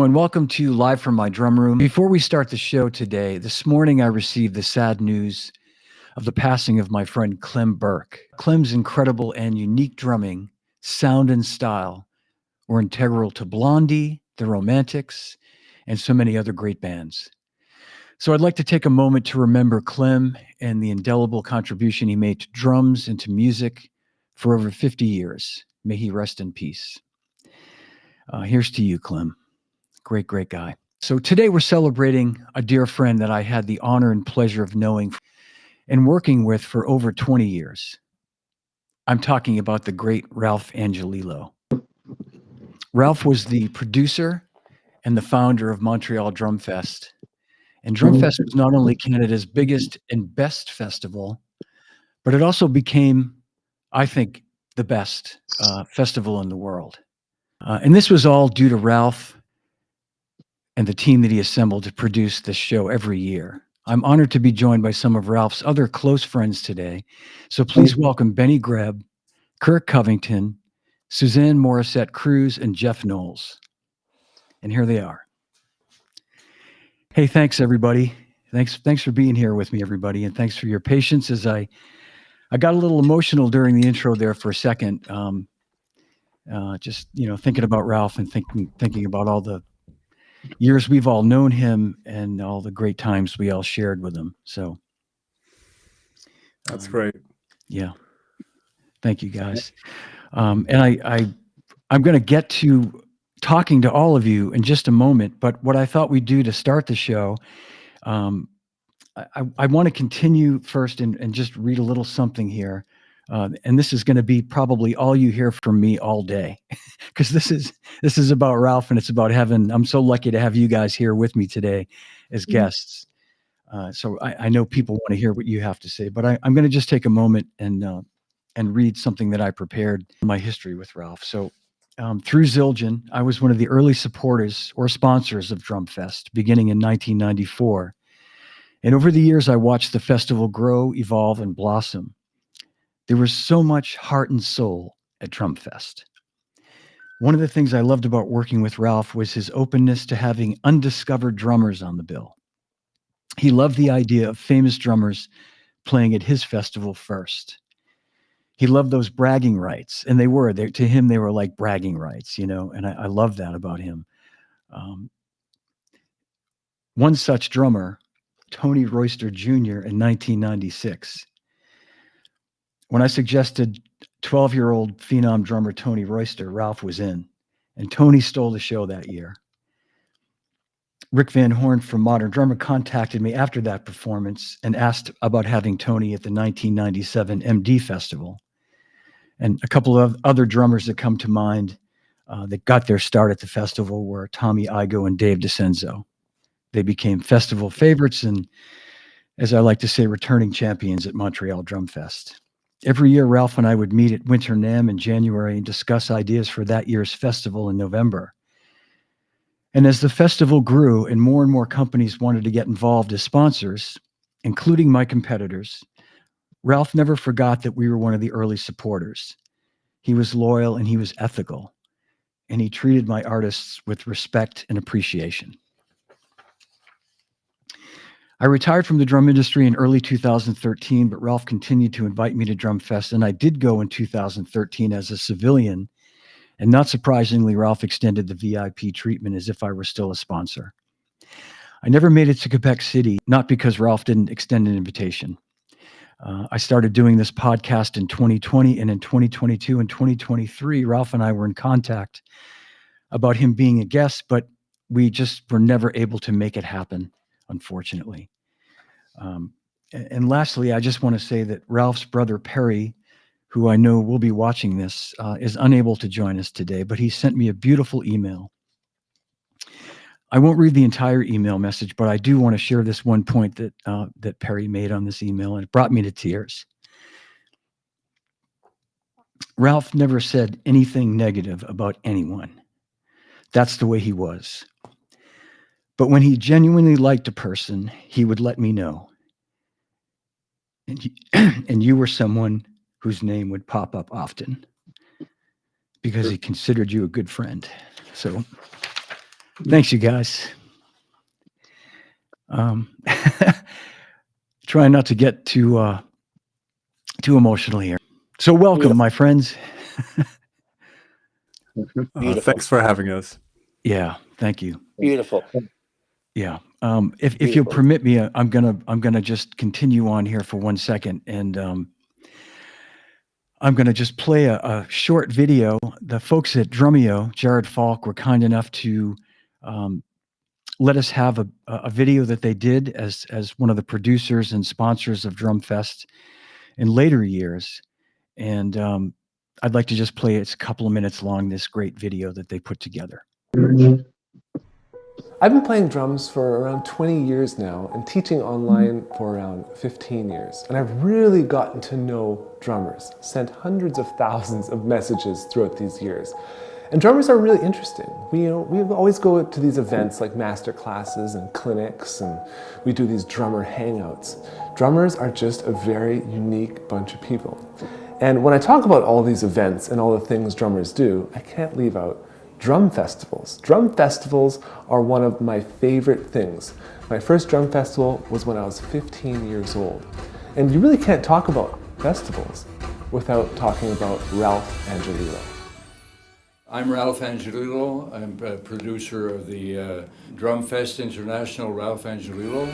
And welcome to Live from My Drum Room. Before we start the show today, this morning I received the sad news of the passing of my friend Clem Burke. Clem's incredible and unique drumming, sound, and style were integral to Blondie, the Romantics, and so many other great bands. So I'd like to take a moment to remember Clem and the indelible contribution he made to drums and to music for over 50 years. May he rest in peace. Here's to you, Clem. Great, great guy. So today we're celebrating a dear friend that I had the honor and pleasure of knowing and working with for over 20 years. I'm talking about the great Ralph Angelillo. Ralph was the producer and the founder of Montreal Drumfest. And Drumfest was not only Canada's biggest and best festival, but it also became, I think, the best festival in the world. And this was all due to Ralph and the team that he assembled to produce this show every year. I'm honored to be joined by some of Ralph's other close friends today. So please welcome Benny Greb, Kirk Covington, Suzanne Morissette Cruz, and Jeff Knowles. And here they are. Hey, thanks everybody. Thanks for being here with me, everybody, and thanks for your patience as I got a little emotional during the intro there for a second. Just thinking about Ralph and thinking about all the years we've all known him and all the great times we all shared with him. So that's great. Yeah. Thank you, guys. And I'm going to get to talking to all of you in just a moment, but what I thought we'd do to start the show, I want to continue first and just read a little something here. And this is going to be probably all you hear from me all day, because this is about Ralph, and it's about heaven. I'm so lucky to have you guys here with me today as guests. So I know people want to hear what you have to say, but I'm going to just take a moment and read something that I prepared, my history with Ralph. So through Zildjian, I was one of the early supporters or sponsors of Drumfest, beginning in 1994. And over the years, I watched the festival grow, evolve, and blossom. There was so much heart and soul at Drumfest. One of the things I loved about working with Ralph was his openness to having undiscovered drummers on the bill. He loved the idea of famous drummers playing at his festival first. He loved those bragging rights, and to him, they were like bragging rights, and I love that about him. One such drummer, Tony Royster Jr. in 1996. When I suggested 12-year-old phenom drummer Tony Royster, Ralph was in, and Tony stole the show that year. Rick Van Horn from Modern Drummer contacted me after that performance and asked about having Tony at the 1997 MD Festival. And a couple of other drummers that come to mind that got their start at the festival were Tommy Igoe and Dave DiCenzo. They became festival favorites and, as I like to say, returning champions at Montreal Drumfest. Every year, Ralph and I would meet at Winter NAMM in January and discuss ideas for that year's festival in November. And as the festival grew and more companies wanted to get involved as sponsors, including my competitors, Ralph never forgot that we were one of the early supporters. He was loyal and he was ethical, and he treated my artists with respect and appreciation. I retired from the drum industry in early 2013, but Ralph continued to invite me to Drumfest, and I did go in 2013 as a civilian. And not surprisingly, Ralph extended the VIP treatment as if I were still a sponsor. I never made it to Quebec City, not because Ralph didn't extend an invitation. I started doing this podcast in 2020, and in 2022 and 2023, Ralph and I were in contact about him being a guest, but we just were never able to make it happen, unfortunately. And lastly, I just want to say that Ralph's brother, Perry, who I know will be watching this, is unable to join us today, but he sent me a beautiful email. I won't read the entire email message, but I do want to share this one point that Perry made on this email, and it brought me to tears. Ralph never said anything negative about anyone. That's the way he was. But when he genuinely liked a person, he would let me know. And you were someone whose name would pop up often because he considered you a good friend. So Thanks, you guys. Trying not to get too emotional here. So welcome, my friends. Thanks for having us. Yeah, thank you. Beautiful. Yeah. If you'll permit me, I'm gonna just continue on here for 1 second, and I'm gonna just play a short video. The folks at Drumeo, Jared Falk, were kind enough to let us have a video that they did as one of the producers and sponsors of Drumfest in later years, and I'd like to just play. It's a couple of minutes long. This great video that they put together. I've been playing drums for around 20 years now and teaching online for around 15 years. And I've really gotten to know drummers, sent hundreds of thousands of messages throughout these years. And drummers are really interesting. We always go to these events like master classes and clinics, and we do these drummer hangouts. Drummers are just a very unique bunch of people. And when I talk about all these events and all the things drummers do, I can't leave out drum festivals. Drum festivals are one of my favorite things. My first drum festival was when I was 15 years old. And you really can't talk about festivals without talking about Ralph Angelillo. I'm Ralph Angelillo. I'm a producer of the Drumfest International Ralph Angelillo.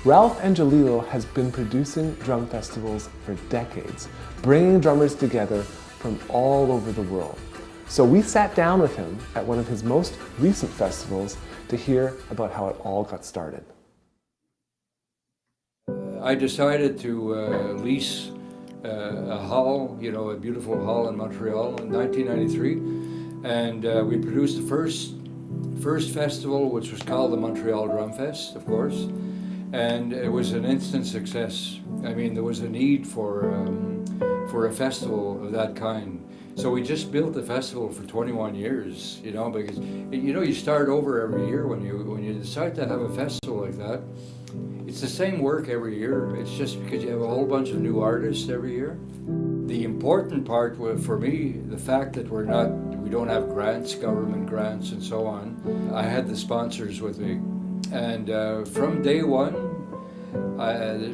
Ralph Angelillo has been producing drum festivals for decades, bringing drummers together from all over the world. So we sat down with him at one of his most recent festivals to hear about how it all got started. I decided to lease a hall, a beautiful hall in Montreal in 1993, and we produced the first festival, which was called the Montreal Drumfest, of course. And it was an instant success. I mean, there was a need for a festival of that kind. So we just built the festival for 21 years, because you start over every year when you decide to have a festival like that. It's the same work every year. It's just because you have a whole bunch of new artists every year. The important part was, for me, the fact that we don't have grants, government grants, and so on. I had the sponsors with me. And from day one,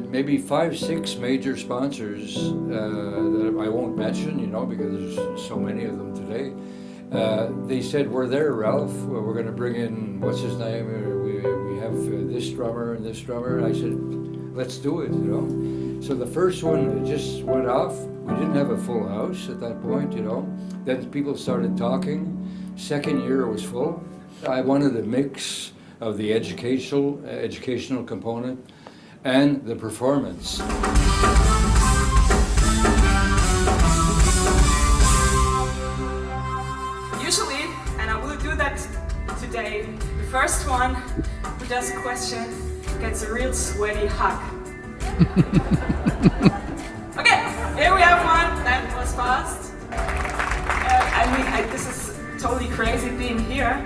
maybe 5, 6 major sponsors that I won't mention, because there's so many of them today. They said, "We're there, Ralph. We're going to bring in, what's his name? We have this drummer and this drummer." And I said, "Let's do it, So the first one just went off. We didn't have a full house at that point, Then people started talking. Second year was full. I wanted a mix of the educational component and the performance. Usually, and I will do that today, the first one who does a question gets a real sweaty hug. Okay, here we have one. That was fast. This is totally crazy being here.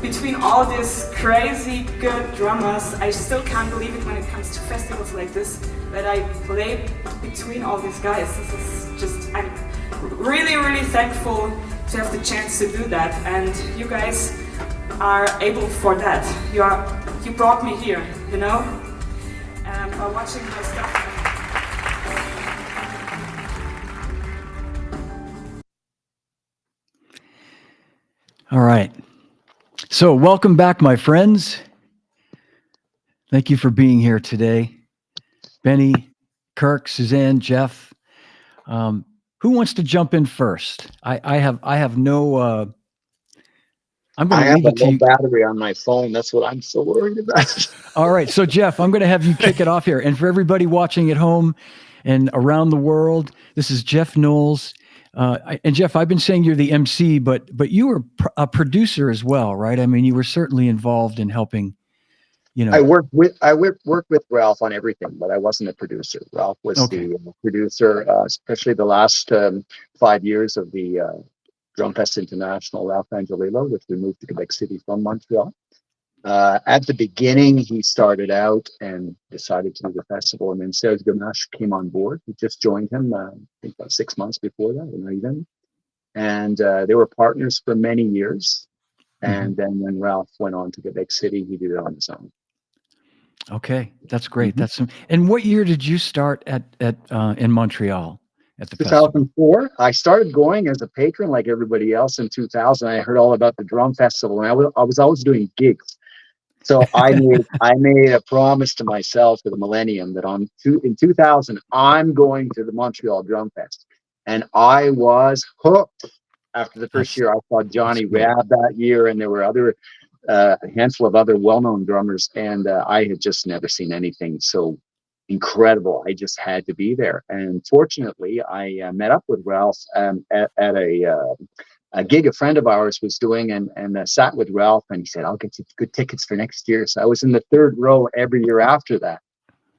Between all these crazy good drummers, I still can't believe it when it comes to festivals like this, that I play between all these guys. This is just, I'm really, really thankful to have the chance to do that, and you guys are able for that. You brought me here, by watching my stuff. All right. So welcome back, my friends. Thank you for being here today. Benny, Kirk, Suzanne, Jeff. Who wants to jump in first? I have no. I'm going to leave it to you. I have a low battery on my phone. That's what I'm so worried about. All right. So Jeff, I'm going to have you kick it off here. And for everybody watching at home and around the world. This is Jeff Knowles. And Jeff, I've been saying you're the MC, but you were a producer as well, right? I mean, you were certainly involved in helping, I worked with Ralph on everything, but I wasn't a producer. Ralph was the producer, especially the last 5 years of the Drumfest International, Ralph Angelillo, which we moved to Quebec City from Montreal. At the beginning, he started out and decided to do the festival, and then Serge Gamache came on board. He just joined him, I think about 6 months before that, or not even. And they were partners for many years. And then when Ralph went on to Quebec City, he did it on his own. Okay, that's great. And what year did you start at in Montreal at the 2004. festival? I started going as a patron like everybody else in 2000. I heard all about the drum festival, and I was always doing gigs. So I made a promise to myself for the millennium that in 2000 I'm going to the Montreal Drum Fest, and I was hooked. After the first year, I saw Johnny Rab that year, and there were a handful of other well-known drummers, and I had just never seen anything so incredible. I just had to be there, and fortunately, I met up with Ralph at a gig a friend of ours was doing, and sat with Ralph, and he said, "I'll get you good tickets for next year." So I was in the third row every year after that.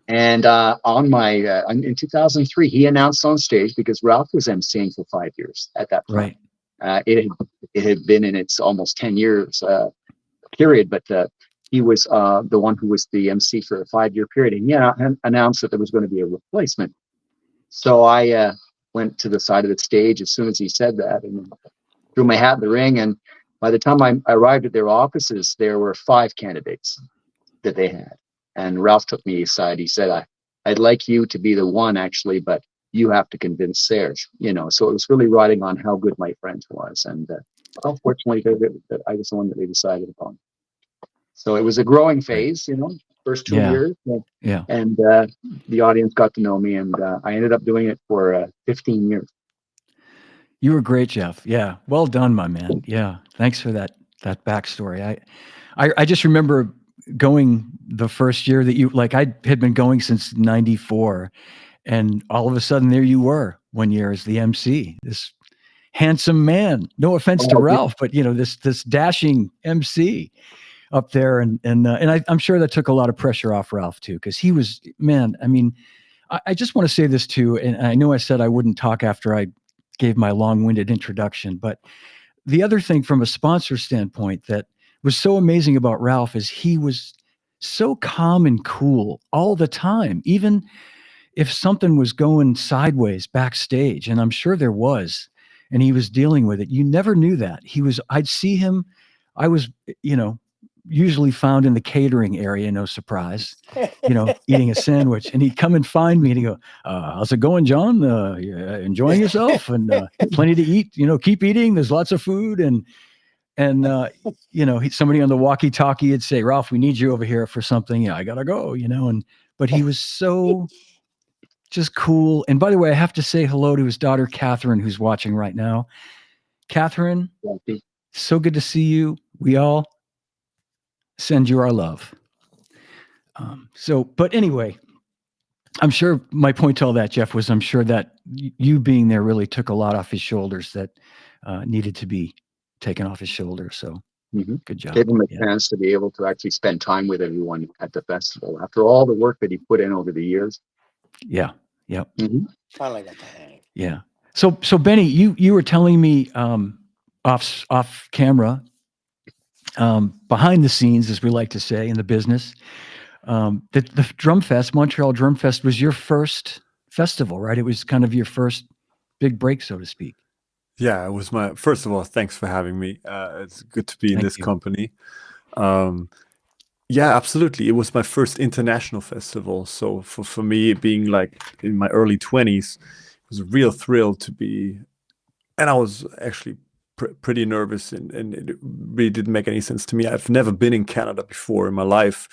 And in 2003, he announced on stage, because Ralph was emceeing for 5 years at that time. Right. It had been in its almost 10 years period, but he was the one who was the MC for a 5-year period, and he announced that there was going to be a replacement. So I went to the side of the stage as soon as he said that, and threw my hat in the ring. And by the time I arrived at their offices, there were 5 candidates that they had. And Ralph took me aside. He said, I'd like you to be the one, actually, but you have to convince Serge. So it was really riding on how good my friend was. And unfortunately, that I was the one that they decided upon. So it was a growing phase, first 2 years. Yeah. And the audience got to know me, and I ended up doing it for 15 years. You were great, Jeff. Yeah. Well done, my man. Yeah. Thanks for that backstory. I just remember going the first year that I had been going since 94, and all of a sudden there you were one year as the MC, this handsome man, no offense to Ralph, but this dashing MC up there. And I'm sure that took a lot of pressure off Ralph too, because he was, man, I mean, I just want to say this too. And I know I said I wouldn't talk after I gave my long-winded introduction, but the other thing from a sponsor standpoint that was so amazing about Ralph is he was so calm and cool all the time, even if something was going sideways backstage, and I'm sure there was, and he was dealing with it. You never knew that. I'd see him. I was, usually found in the catering area, no surprise, eating a sandwich, and he'd come and find me and he'd go, "How's it going, John? Enjoying yourself? And plenty to eat, keep eating. There's lots of food." And somebody on the walkie-talkie would say, "Ralph, we need you over here for something." "Yeah, I gotta go," but he was so just cool. And by the way, I have to say hello to his daughter, Catherine, who's watching right now. Catherine, so good to see you. We all send you our love. But anyway, I'm sure my point to all that, Jeff, was I'm sure that you being there really took a lot off his shoulders that needed to be taken off his shoulders. So good job. Gave him a chance to be able to actually spend time with everyone at the festival after all the work that he put in over the years. Yeah. Yeah. Finally got to hang. Yeah. So Benny, you were telling me off camera, behind the scenes, as we like to say in the business, that the Drumfest, Montreal Drumfest, was your first festival, right? It was kind of your first big break, so to speak. Yeah, it was first of all, thanks for having me. It's good to be in this company. Yeah, absolutely. It was my first international festival. So for me, being like in my early 20s, it was a real thrill to be, and I was actually pretty nervous, and it really didn't make any sense to me. I've never been in Canada before in my life,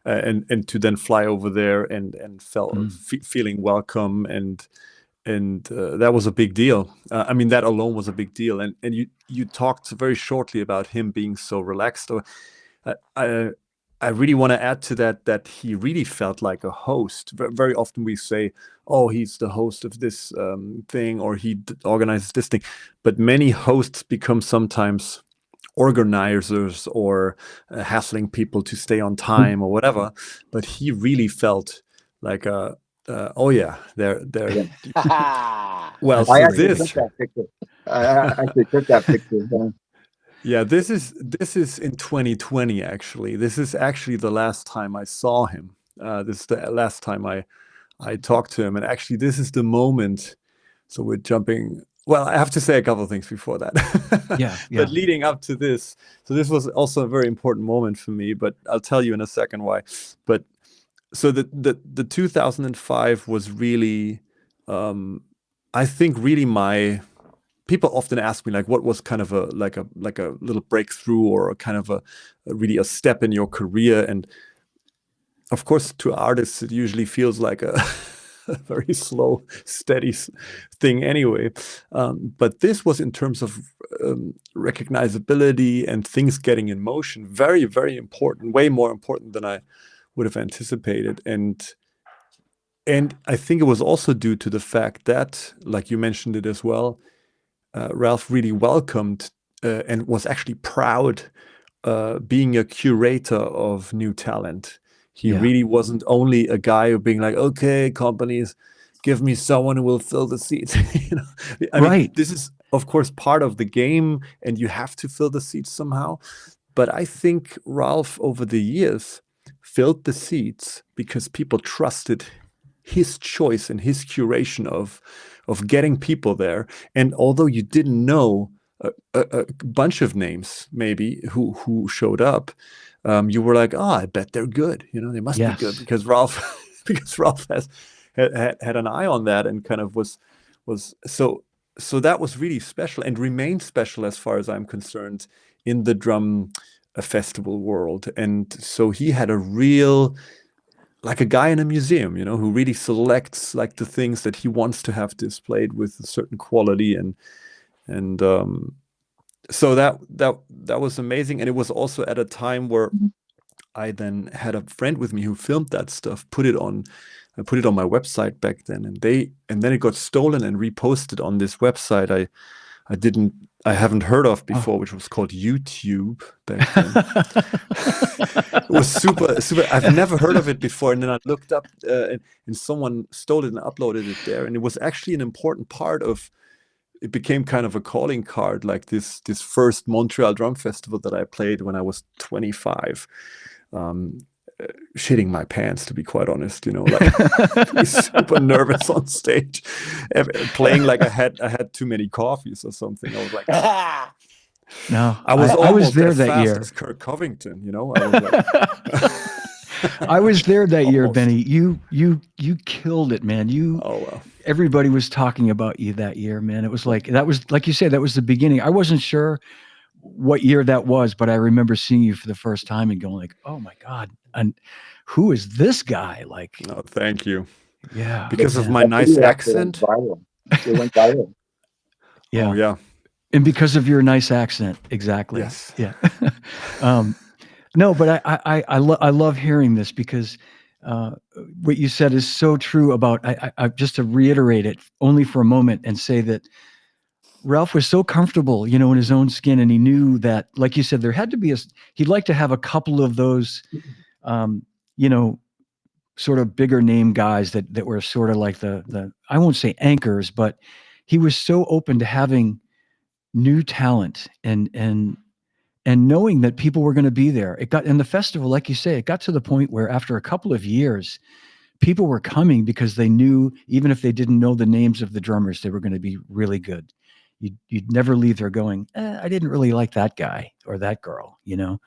and to then fly over there and feeling welcome, and that was a big deal. I mean, that alone was a big deal. And you talked very shortly about him being so relaxed. I really want to add to that he really felt like a host. Very often we say, oh, he's the host of this thing, or he organizes this thing. But many hosts become sometimes organizers or hassling people to stay on time or whatever. But he really felt like oh yeah, they're well. I So actually this took that picture. I actually took that picture. Yeah, this is in 2020 actually. This is actually the last time I saw him. This is the last time I talked to him, and actually this is the moment. So we're jumping. Well, I have to say a couple of things before that. Yeah, yeah. But leading up to this, so this was also a very important moment for me. But I'll tell you in a second why. But so the 2005 was really, I think, really my. People often ask me like, what was kind of a little breakthrough or a kind of a really a step in your career? And of course, to artists, it usually feels like a very slow, steady thing anyway. But this was in terms of recognizability and things getting in motion, very, very important, way more important than I would have anticipated. And I think it was also due to the fact that, like you mentioned it as well, Ralph really welcomed and was actually proud being a curator of new talent. He really wasn't only a guy who being like, okay, companies, give me someone who will fill the seats. I mean, this is of course part of the game, and you have to fill the seats somehow. But I think Ralph over the years filled the seats because people trusted his choice and his curation of getting people there. And although you didn't know a bunch of names maybe who showed up, you were like, oh, I bet they're good. They must be good because Ralph had an eye on that and kind of was so that was really special and remained special as far as I'm concerned in the drum festival world. And so he had a real, like a guy in a museum, who really selects like the things that he wants to have displayed with a certain quality, and so that was amazing. And it was also at a time where I then had a friend with me who filmed that stuff, I put it on my website back then, and then it got stolen and reposted on this website I haven't heard of before, which was called YouTube back then. It was super. I've never heard of it before, and then I looked up, and someone stole it and uploaded it there. And it was actually an important part of. It became kind of a calling card, like this first Montreal Drum Festival that I played when I was 25. Shitting my pants, to be quite honest, like super nervous on stage, playing like I had too many coffees or something. I was like, no, I was there as that fast year. As Kirk Covington, I was like, I was there that year, Benny. You killed it, man. Everybody was talking about you that year, man. It was like you said, that was the beginning. I wasn't sure what year that was, but I remember seeing you for the first time and going like, oh my God, and who is this guy? Like, no, thank you. Yeah, because of my nice accent. It went viral. Yeah, oh, yeah, and because of your nice accent, exactly. Yes. Yeah. No, but I love hearing this because what you said is so true about. I just to reiterate it only for a moment and say that Ralph was so comfortable, in his own skin, and he knew that, like you said, there had to be he'd like to have a couple of those, sort of bigger name guys that were sort of like the I won't say anchors, but he was so open to having new talent and knowing that people were going to be there. It got in the festival, like you say, it got to the point where after a couple of years, people were coming because they knew, even if they didn't know the names of the drummers, they were going to be really good. You'd never leave there going, I didn't really like that guy or that girl, And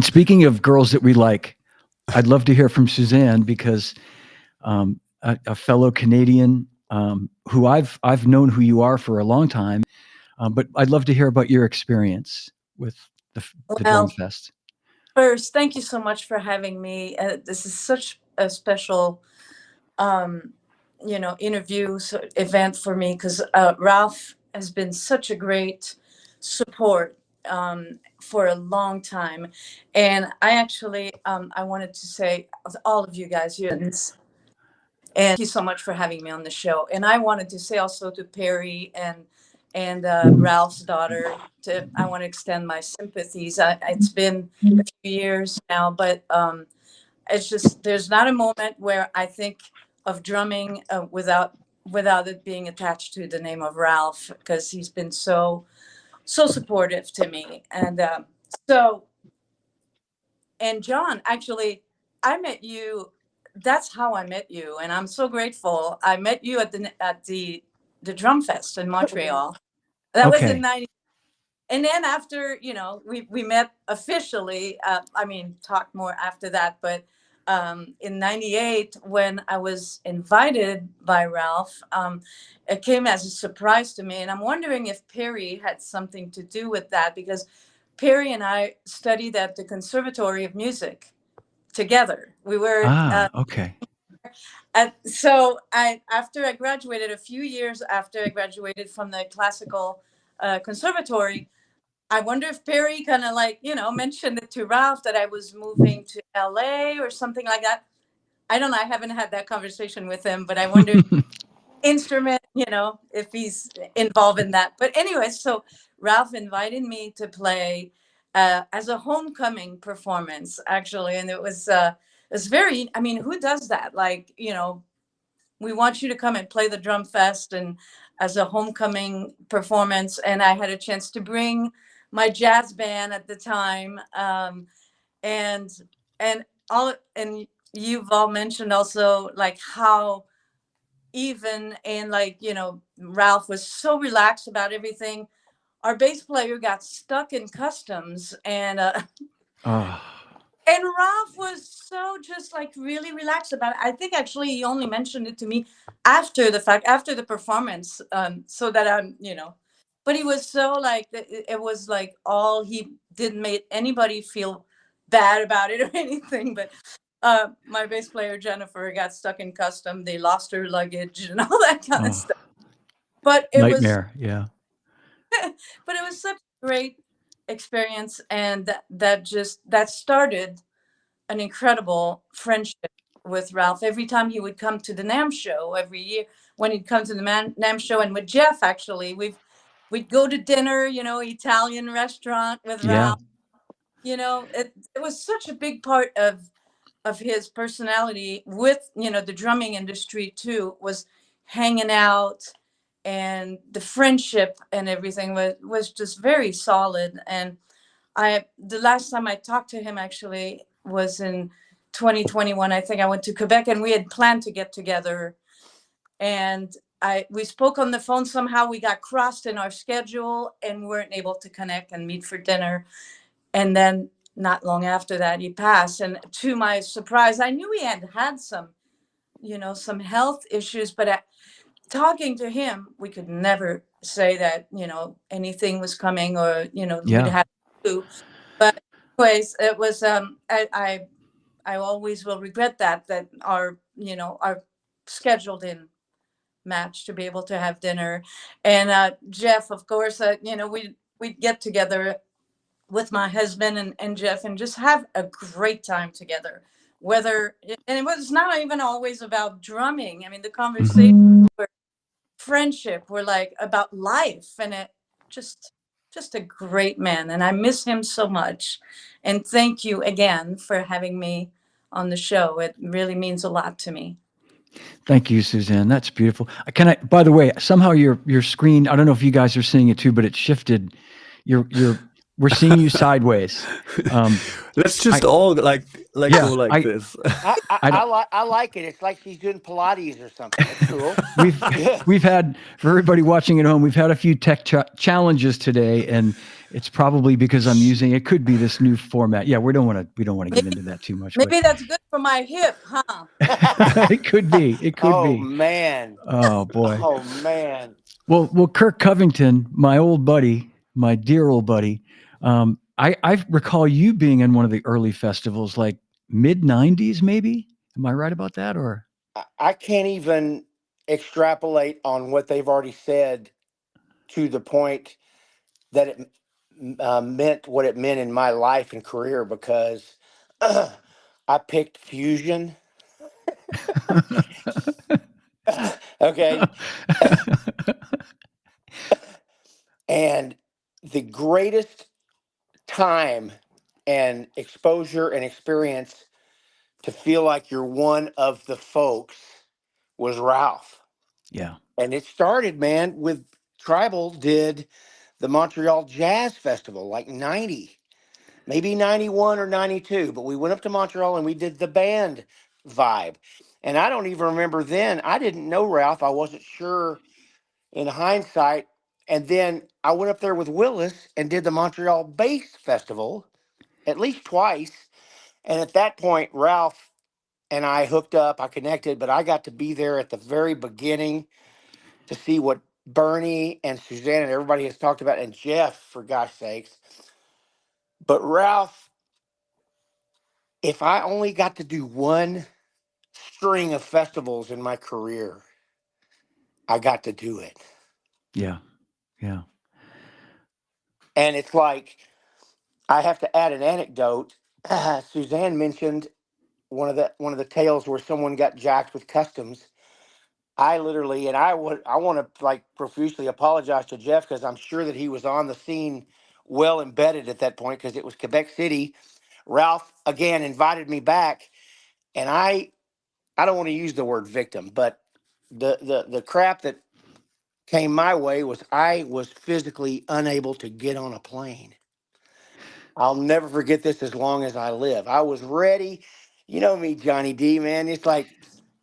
speaking of girls that we like, I'd love to hear from Suzanne because a fellow Canadian who I've known who you are for a long time, but I'd love to hear about your experience with the Drumfest. First, thank you so much for having me. This is such a special event for me because Ralph has been such a great support for a long time. And I actually, I wanted to say to all of you guys here, and thank you so much for having me on the show. And I wanted to say also to Perry and Ralph's daughter, I want to extend my sympathies. It's been a few years now, but it's just, there's not a moment where I think of drumming without it being attached to the name of Ralph, because he's been so supportive to me. And so, and John, actually, I met you. That's how I met you, and I'm so grateful. I met you at the Drumfest in Montreal. That was in Okay. 90. And then after, we met officially, talked more after that, but in 98, when I was invited by Ralph, it came as a surprise to me. And I'm wondering if Perry had something to do with that, because Perry and I studied at the Conservatory of Music together. We were Okay. so after I graduated, a few years after I graduated from the classical conservatory, I wonder if Perry kind of mentioned it to Ralph that I was moving to LA or something like that. I don't know. I haven't had that conversation with him, but I wonder instrument, if he's involved in that. But anyway, so Ralph invited me to play as a homecoming performance, actually. And it was very, who does that? We want you to come and play the Drumfest and as a homecoming performance. And I had a chance to bring my jazz band at the time. And you've all mentioned also how even and Ralph was so relaxed about everything. Our bass player got stuck in customs, and and Ralph was so just really relaxed about it. I think actually he only mentioned it to me after the fact, after the performance, so that but he was so it was all, he didn't make anybody feel bad about it or anything. But my bass player Jennifer got stuck in custom. They lost her luggage and all that kind of stuff. But it Nightmare. Yeah. but it was such a great experience, and that started an incredible friendship with Ralph. Every time he would come to the NAMM show, every year when he'd come to the NAMM show, and with Jeff, actually, we'd go to dinner, Italian restaurant with Ralph. It was such a big part of his personality with, the drumming industry too, was hanging out, and the friendship and everything was just very solid. And the last time I talked to him actually was in 2021. I think I went to Quebec, and we had planned to get together, and we spoke on the phone. Somehow we got crossed in our schedule and weren't able to connect and meet for dinner. And then not long after that, he passed. And to my surprise, I knew he had some, some health issues, but talking to him, we could never say that, anything was coming or, we'd have to. But anyways, it was, I always will regret that our scheduled in match to be able to have dinner. And Jeff, of course, we'd get together with my husband and Jeff and just have a great time together. And it was not even always about drumming. The conversation were friendship, were about life, and it just a great man. And I miss him so much. And thank you again for having me on the show. It really means a lot to me. Thank you, Suzanne. That's beautiful. By the way, somehow your screen, I don't know if you guys are seeing it too, but it shifted. We're seeing you sideways. Let's just all go like this. I like it. It's like she's doing Pilates or something. It's cool. We've had, for everybody watching at home, we've had a few tech challenges today, and it's probably because I'm using, it could be this new format. Yeah, we don't want to get into that too much. Maybe that's good for my hip, huh? It could be. It could be. Oh man. Oh boy. Oh man. Well, Kirk Covington, my old buddy, my dear old buddy. I recall you being in one of the early festivals, like mid 90s, maybe. Am I right about that? Or I can't even extrapolate on what they've already said to the point that it meant what it meant in my life and career because I picked fusion. Okay. And the greatest time and exposure and experience to feel like you're one of the folks was Ralph. Yeah. And it started, man, with Tribal did the Montreal Jazz Festival, like 90, maybe 91 or 92. But we went up to Montreal and we did the band vibe. And I don't even remember then. I didn't know Ralph. I wasn't sure in hindsight. And then I went up there with Willis and did the Montreal Bass Festival at least twice. And at that point, Ralph and I hooked up, I connected, but I got to be there at the very beginning to see what Bernie and Suzanne and everybody has talked about, and Jeff, for gosh sakes. But Ralph, if I only got to do one string of festivals in my career, I got to do it. Yeah. Yeah. And it's like, I have to add an anecdote. Suzanne mentioned one of the tales where someone got jacked with customs. I literally, and I want to like profusely apologize to Jeff because I'm sure that he was on the scene, well embedded at that point because it was Quebec City. Ralph again invited me back, and I don't want to use the word victim, but the crap that came my way was I was physically unable to get on a plane. I'll never forget this as long as I live. I was ready. You know me, Johnny D, man. It's like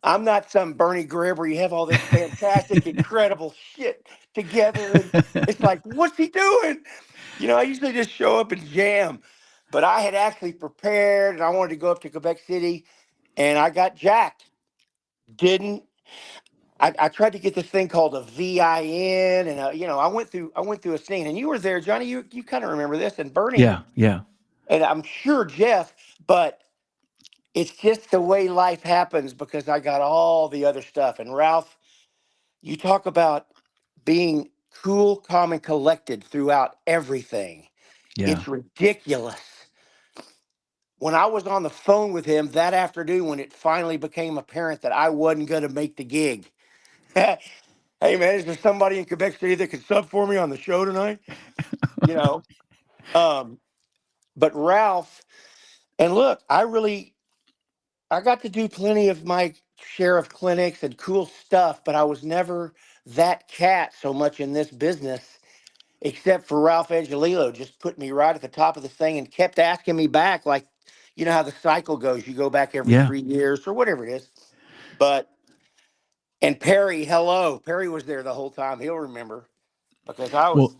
I'm not some Bernie Greb where you have all this fantastic, incredible shit together. And it's like, what's he doing? You know, I usually just show up and jam. But I had actually prepared and I wanted to go up to Quebec City and I got jacked. Didn't I tried to get this thing called a VIN and I went through a scene and you were there, Johnny. You kind of remember this and Bernie. Yeah. Yeah. And I'm sure Jeff, but it's just the way life happens because I got all the other stuff. And Ralph, you talk about being cool, calm, and collected throughout everything. Yeah. It's ridiculous. When I was on the phone with him that afternoon, when it finally became apparent that I wasn't going to make the gig, hey man, is there somebody in Quebec City that could sub for me on the show tonight? You know, but Ralph, and look, I got to do plenty of my share of clinics and cool stuff, but I was never that cat so much in this business, except for Ralph Angelillo just put me right at the top of the thing and kept asking me back. Like, you know how the cycle goes. You go back every Yeah. 3 years or whatever it is. And Perry, hello. Perry was there the whole time. He'll remember because I was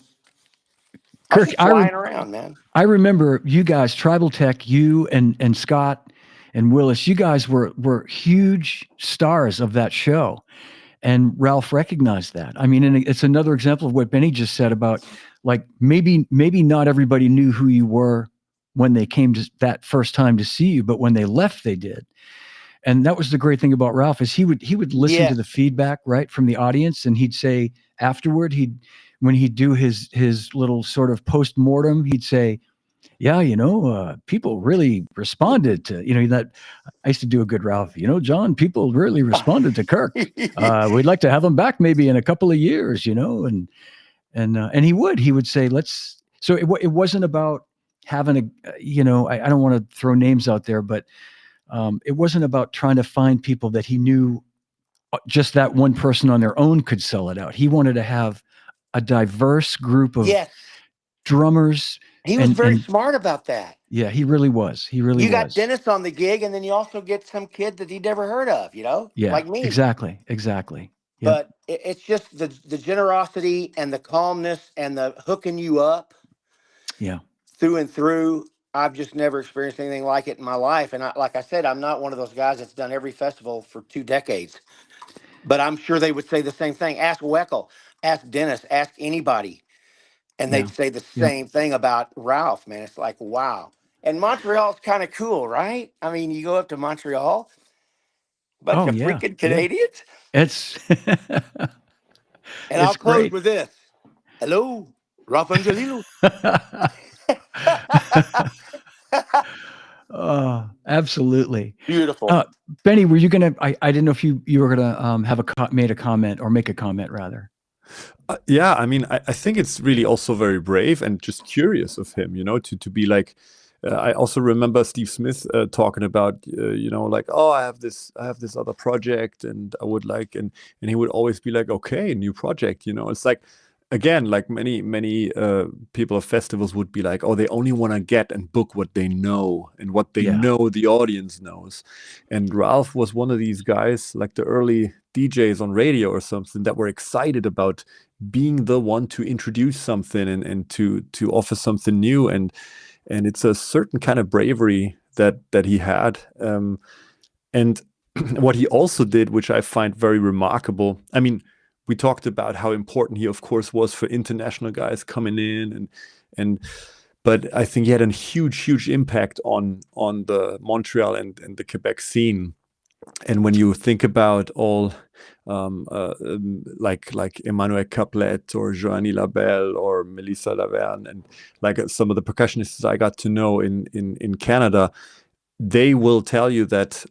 Kirk, just flying around, man. I remember you guys, Tribal Tech, you and Scott and Willis, you guys were huge stars of that show. And Ralph recognized that. I mean, and it's another example of what Benny just said about like maybe not everybody knew who you were when they came to that first time to see you, but when they left, they did. And that was the great thing about Ralph is he would listen to the feedback right from the audience, and he'd say afterward when he'd do his little sort of post-mortem, he'd say, yeah, people really responded to, that I used to do a good Ralph, John, people really responded to Kirk. We'd like to have him back maybe in a couple of years, and he would say, so it wasn't about having I don't want to throw names out there, but it wasn't about trying to find people that he knew just that one person on their own could sell it out. He wanted to have a diverse group of drummers. He was very smart about that. Yeah, he really was. You got Dennis on the gig, and then you also get some kid that he'd never heard of, Yeah, like me. Exactly. Yep. But it's just the generosity and the calmness and the hooking you up. Yeah. Through and through. I've just never experienced anything like it in my life. And like I said, I'm not one of those guys that's done every festival for 2 decades. But I'm sure they would say the same thing. Ask Weckel, ask Dennis, ask anybody. And they'd say the same thing about Ralph, man. It's like, wow. And Montreal's kind of cool, right? I mean, you go up to Montreal, bunch of freaking Canadians. It's and I'll close with this. Hello. Ralph Angelillo. Absolutely. Beautiful. Benny, were you gonna? I didn't know if you were gonna have made a comment or make a comment rather. Yeah, I mean, I think it's really also very brave and just curious of him, to be like. I also remember Steve Smith talking about, like, oh, I have this other project, and I would like, and he would always be like, okay, new project, It's like, again, like many people of festivals would be like, oh, they only want to get and book what they know and what they know the audience knows. And Ralph was one of these guys, like the early DJs on radio or something, that were excited about being the one to introduce something and to offer something new. And it's a certain kind of bravery that he had. And what he also did, which I find very remarkable, I mean, we talked about how important he, of course, was for international guys coming in, but I think he had a huge impact on the Montreal and the Quebec scene. And when you think about all like Emmanuel Caplet or Joanie Labelle or Melissa Laverne, and like some of the percussionists I got to know in Canada, they will tell you that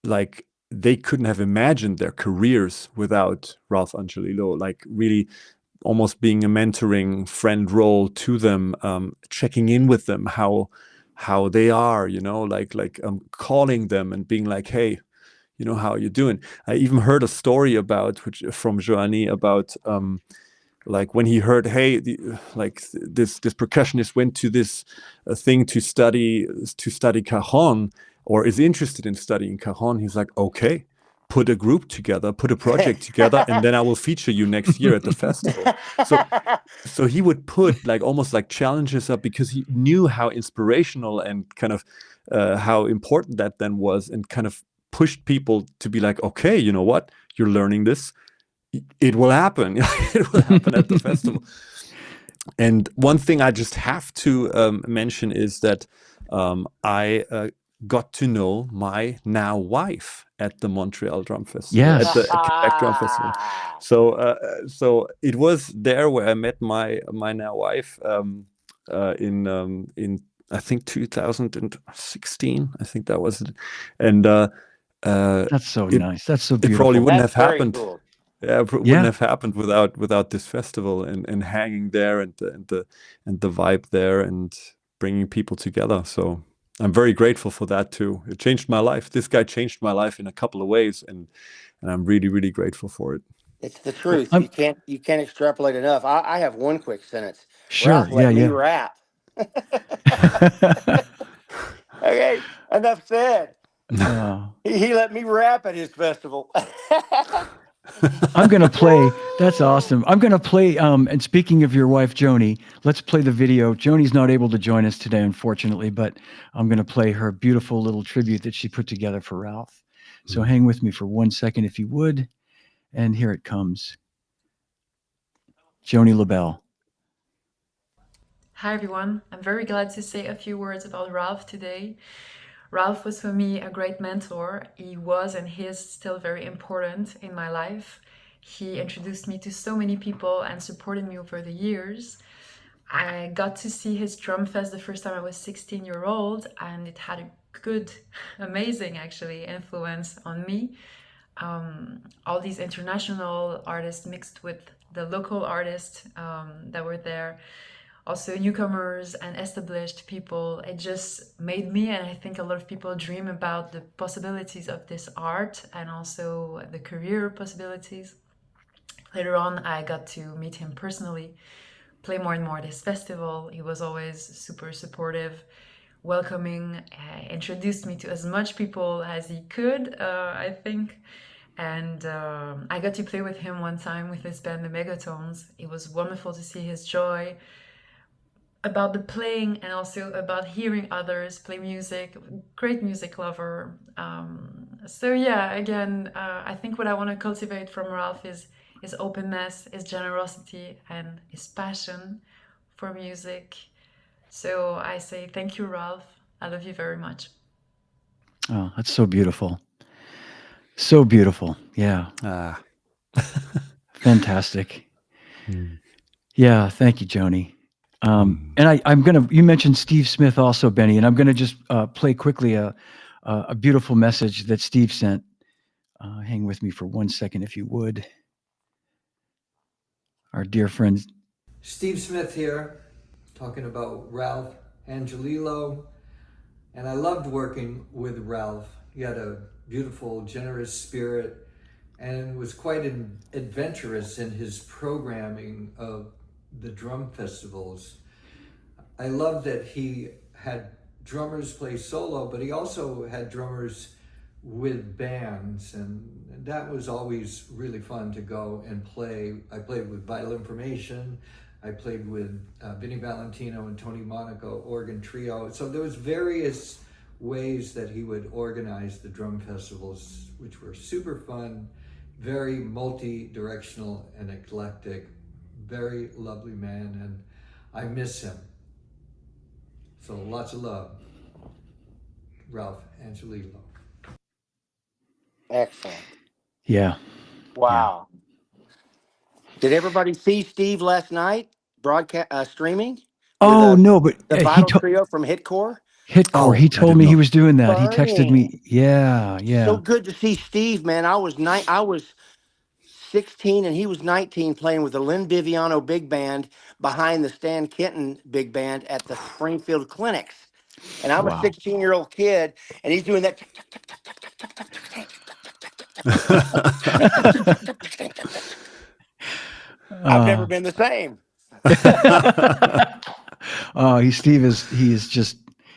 like they couldn't have imagined their careers without Ralph Angelillo, like really almost being a mentoring friend role to them, checking in with them, how they are, calling them and being like, hey, how are you doing? I even heard a story from Joanie about like when he heard, hey, this percussionist went to this thing to study cajon, or is interested in studying cajon. He's like, okay, put a group together, put a project together, and then I will feature you next year at the festival. So he would put like almost like challenges up, because he knew how inspirational and kind of how important that then was, and kind of pushed people to be like, okay, you know what, you're learning this, it will happen. It will happen at the festival. And one thing I just have to mention is that I got to know my now wife at the Montreal Drum Festival, Yes. at the Quebec Drum Festival. So it was there where I met my now wife in I think 2016. I think that was it. And that's so nice. That's so beautiful. It probably wouldn't That's have very happened. cool. Yeah, it wouldn't have happened without this festival and hanging there and the vibe there and bringing people together. So I'm very grateful for that too. It changed my life. This guy changed my life in a couple of ways, and I'm really, really grateful for it. It's the truth. You can't extrapolate enough. I have one quick sentence. Sure. Ralph let me rap. Okay, enough said. He let me rap at his festival. I'm going to play. That's awesome. I'm going to play. And speaking of your wife, Joni, let's play the video. Joni's not able to join us today, unfortunately, but I'm going to play her beautiful little tribute that she put together for Ralph. So hang with me for 1 second, if you would. And here it comes. Joni LaBelle. Hi, everyone. I'm very glad to say a few words about Ralph today. Ralph was for me a great mentor. He was and is still very important in my life. He introduced me to so many people and supported me over the years. I got to see his Drumfest the first time I was 16-year-old, and it had a good, amazing actually, influence on me. All these international artists mixed with the local artists that were there. Also newcomers and established people. It just made me, and I think a lot of people, dream about the possibilities of this art and also the career possibilities. Later on, I got to meet him personally, play more and more at his festival. He was always super supportive, welcoming, introduced me to as much people as he could, I think. And I got to play with him one time with his band, the Megatones. It was wonderful to see his joy about the playing and also about hearing others play music. Great music lover. So yeah, again, I think what I want to cultivate from Ralph is his openness, his generosity, and his passion for music. So I say thank you, Ralph. I love you very much. Oh, that's so beautiful. So beautiful. Yeah. Fantastic. Yeah, thank you, Joni. And you mentioned Steve Smith also, Benny, and I'm gonna just play quickly a beautiful message that Steve sent. Hang with me for 1 second, if you would. Our dear friend Steve Smith here, talking about Ralph Angelillo. And I loved working with Ralph. He had a beautiful, generous spirit and was quite adventurous in his programming of the drum festivals. I love that he had drummers play solo, but he also had drummers with bands, and that was always really fun to go and play. I played with Vital Information. I played with Vinnie Valentino and Tony Monaco organ trio. So there was various ways that he would organize the drum festivals, which were super fun, very multi-directional and eclectic, very lovely man, and I miss him. So lots of love, Ralph Angelillo. Excellent. Yeah. Wow. Did everybody see Steve last night broadcast streaming? Oh no, but the he Vital Trio from Hitcore. Hitcore. He told me he was doing that. He texted Burning. me. Yeah. So good to see Steve, man. I was 16 and he was 19, playing with the Lynn Viviano Big Band behind the Stan Kenton Big Band at the Springfield Clinics. And I'm a 16-year-old kid, and he's doing that. I've never been the same.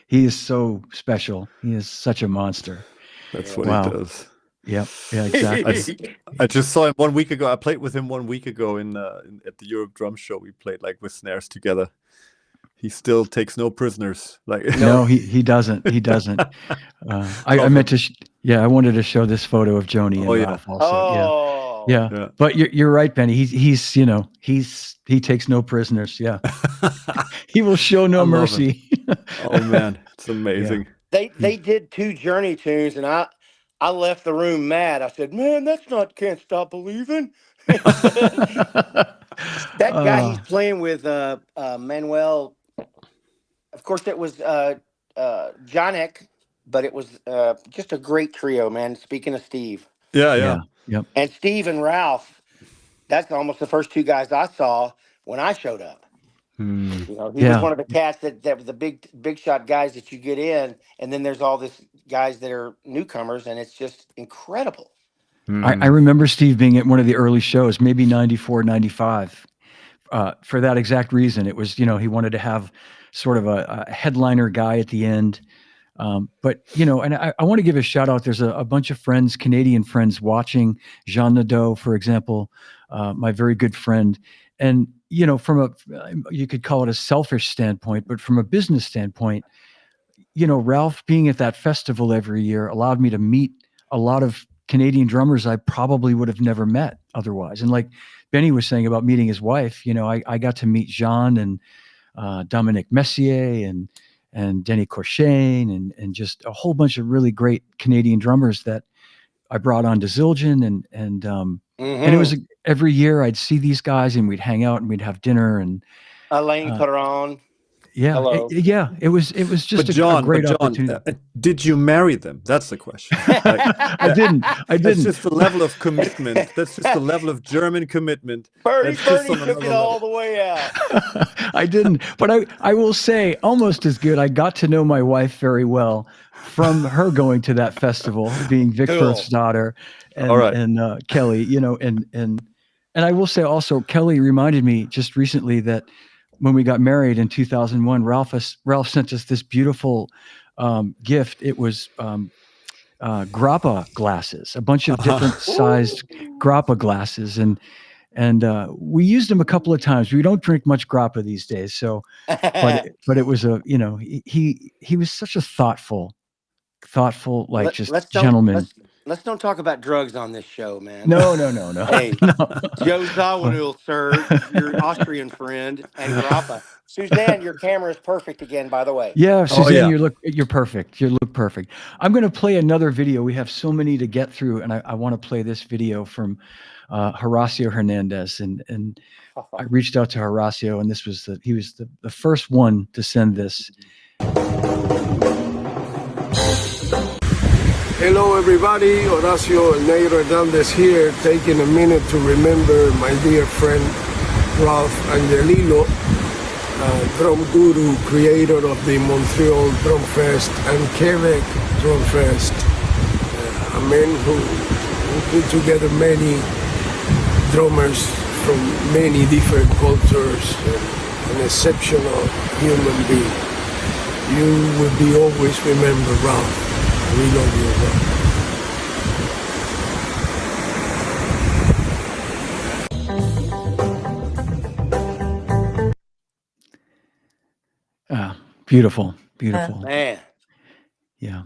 He is so special. He is such a monster. That's what he does. Yep. Yeah, exactly. I just saw him 1 week ago. I played with him 1 week ago at the Europe Drum Show. We played like with snares together. He still takes no prisoners. No, he doesn't. He doesn't. I meant to. I wanted to show this photo of Joni and Ralph also. Yeah. But you're right, Benny. He takes no prisoners. Yeah. He will show no mercy. Oh man, it's amazing. Yeah. They did 2 Journey tunes, and I left the room mad. I said, "Man, that's not Can't Stop Believing." That guy he's playing with, Manuel. Of course, it was Jonik, but it was just a great trio, man. Speaking of Steve. Yeah. Yep. And Steve and Ralph, that's almost the first 2 guys I saw when I showed up. You know, he was one of the cats that was the big shot guys that you get in, and then there's all this guys that are newcomers, and it's just incredible. I remember Steve being at one of the early shows, maybe 94, 95, for that exact reason. It was, he wanted to have sort of a headliner guy at the end. But, and I want to give a shout out. There's a bunch of friends, Canadian friends watching. Jean Nadeau, for example, my very good friend. And, from you could call it a selfish standpoint, but from a business standpoint, Ralph being at that festival every year allowed me to meet a lot of Canadian drummers I probably would have never met otherwise. And like Benny was saying about meeting his wife, I got to meet Jean and Dominic Messier and Denny Corshane and just a whole bunch of really great Canadian drummers that I brought on to Zildjian and it was every year I'd see these guys and we'd hang out and we'd have dinner and Alain Caron. Yeah. It was just a great opportunity. Did you marry them? That's the question. I didn't. That's just the level of commitment. That's just the level of German commitment. Bernie took it all the way out. I didn't. But I will say almost as good. I got to know my wife very well from her going to that festival, being Vic Firth's daughter and Kelly, and I will say also Kelly reminded me just recently that when we got married in 2001, Ralph sent us this beautiful gift. It was grappa glasses, a bunch of different sized grappa glasses, and we used them a couple of times. We don't drink much grappa these days, so but it was he was such a thoughtful gentleman. Let's don't talk about drugs on this show, man. No. Hey, Joe Zawinul, sir, your Austrian friend, and Grappa. Suzanne, your camera is perfect again, by the way. Yeah, Suzanne, you're perfect. You look perfect. I'm going to play another video. We have so many to get through, and I want to play this video from Horacio Hernandez, and I reached out to Horacio, and he was the first one to send this. Hello everybody, Horacio Hernandez here, taking a minute to remember my dear friend Ralph Angelillo, drum guru, creator of the Montreal Drumfest and Quebec Drumfest, a man who put together many drummers from many different cultures, an exceptional human being. You will be always remembered, Ralph. We love you, Ralph. Beautiful. Man. Yeah.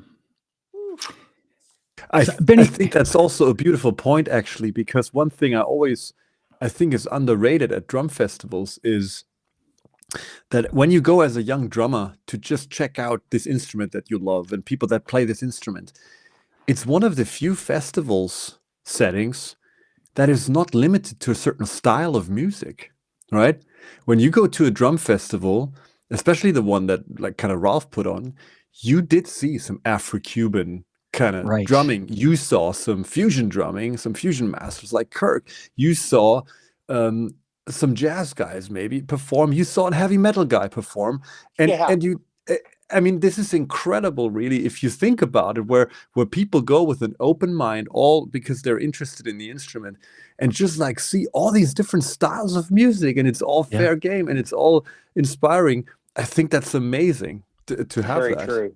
I think that's also a beautiful point, actually, because one thing I think is underrated at drum festivals is that when you go as a young drummer to just check out this instrument that you love and people that play this instrument, it's one of the few festivals settings that is not limited to a certain style of music, right? When you go to a drum festival, especially the one that like kind of Ralph put on, you did see some Afro-Cuban kind of drumming. You saw some fusion drumming, some fusion masters like Kirk. You saw some jazz guys maybe perform. You saw a heavy metal guy perform, and you. I mean, this is incredible, really, if you think about it, where people go with an open mind, all because they're interested in the instrument, and just like see all these different styles of music, and it's all fair game, and it's all inspiring. I think that's amazing to have Very that. true.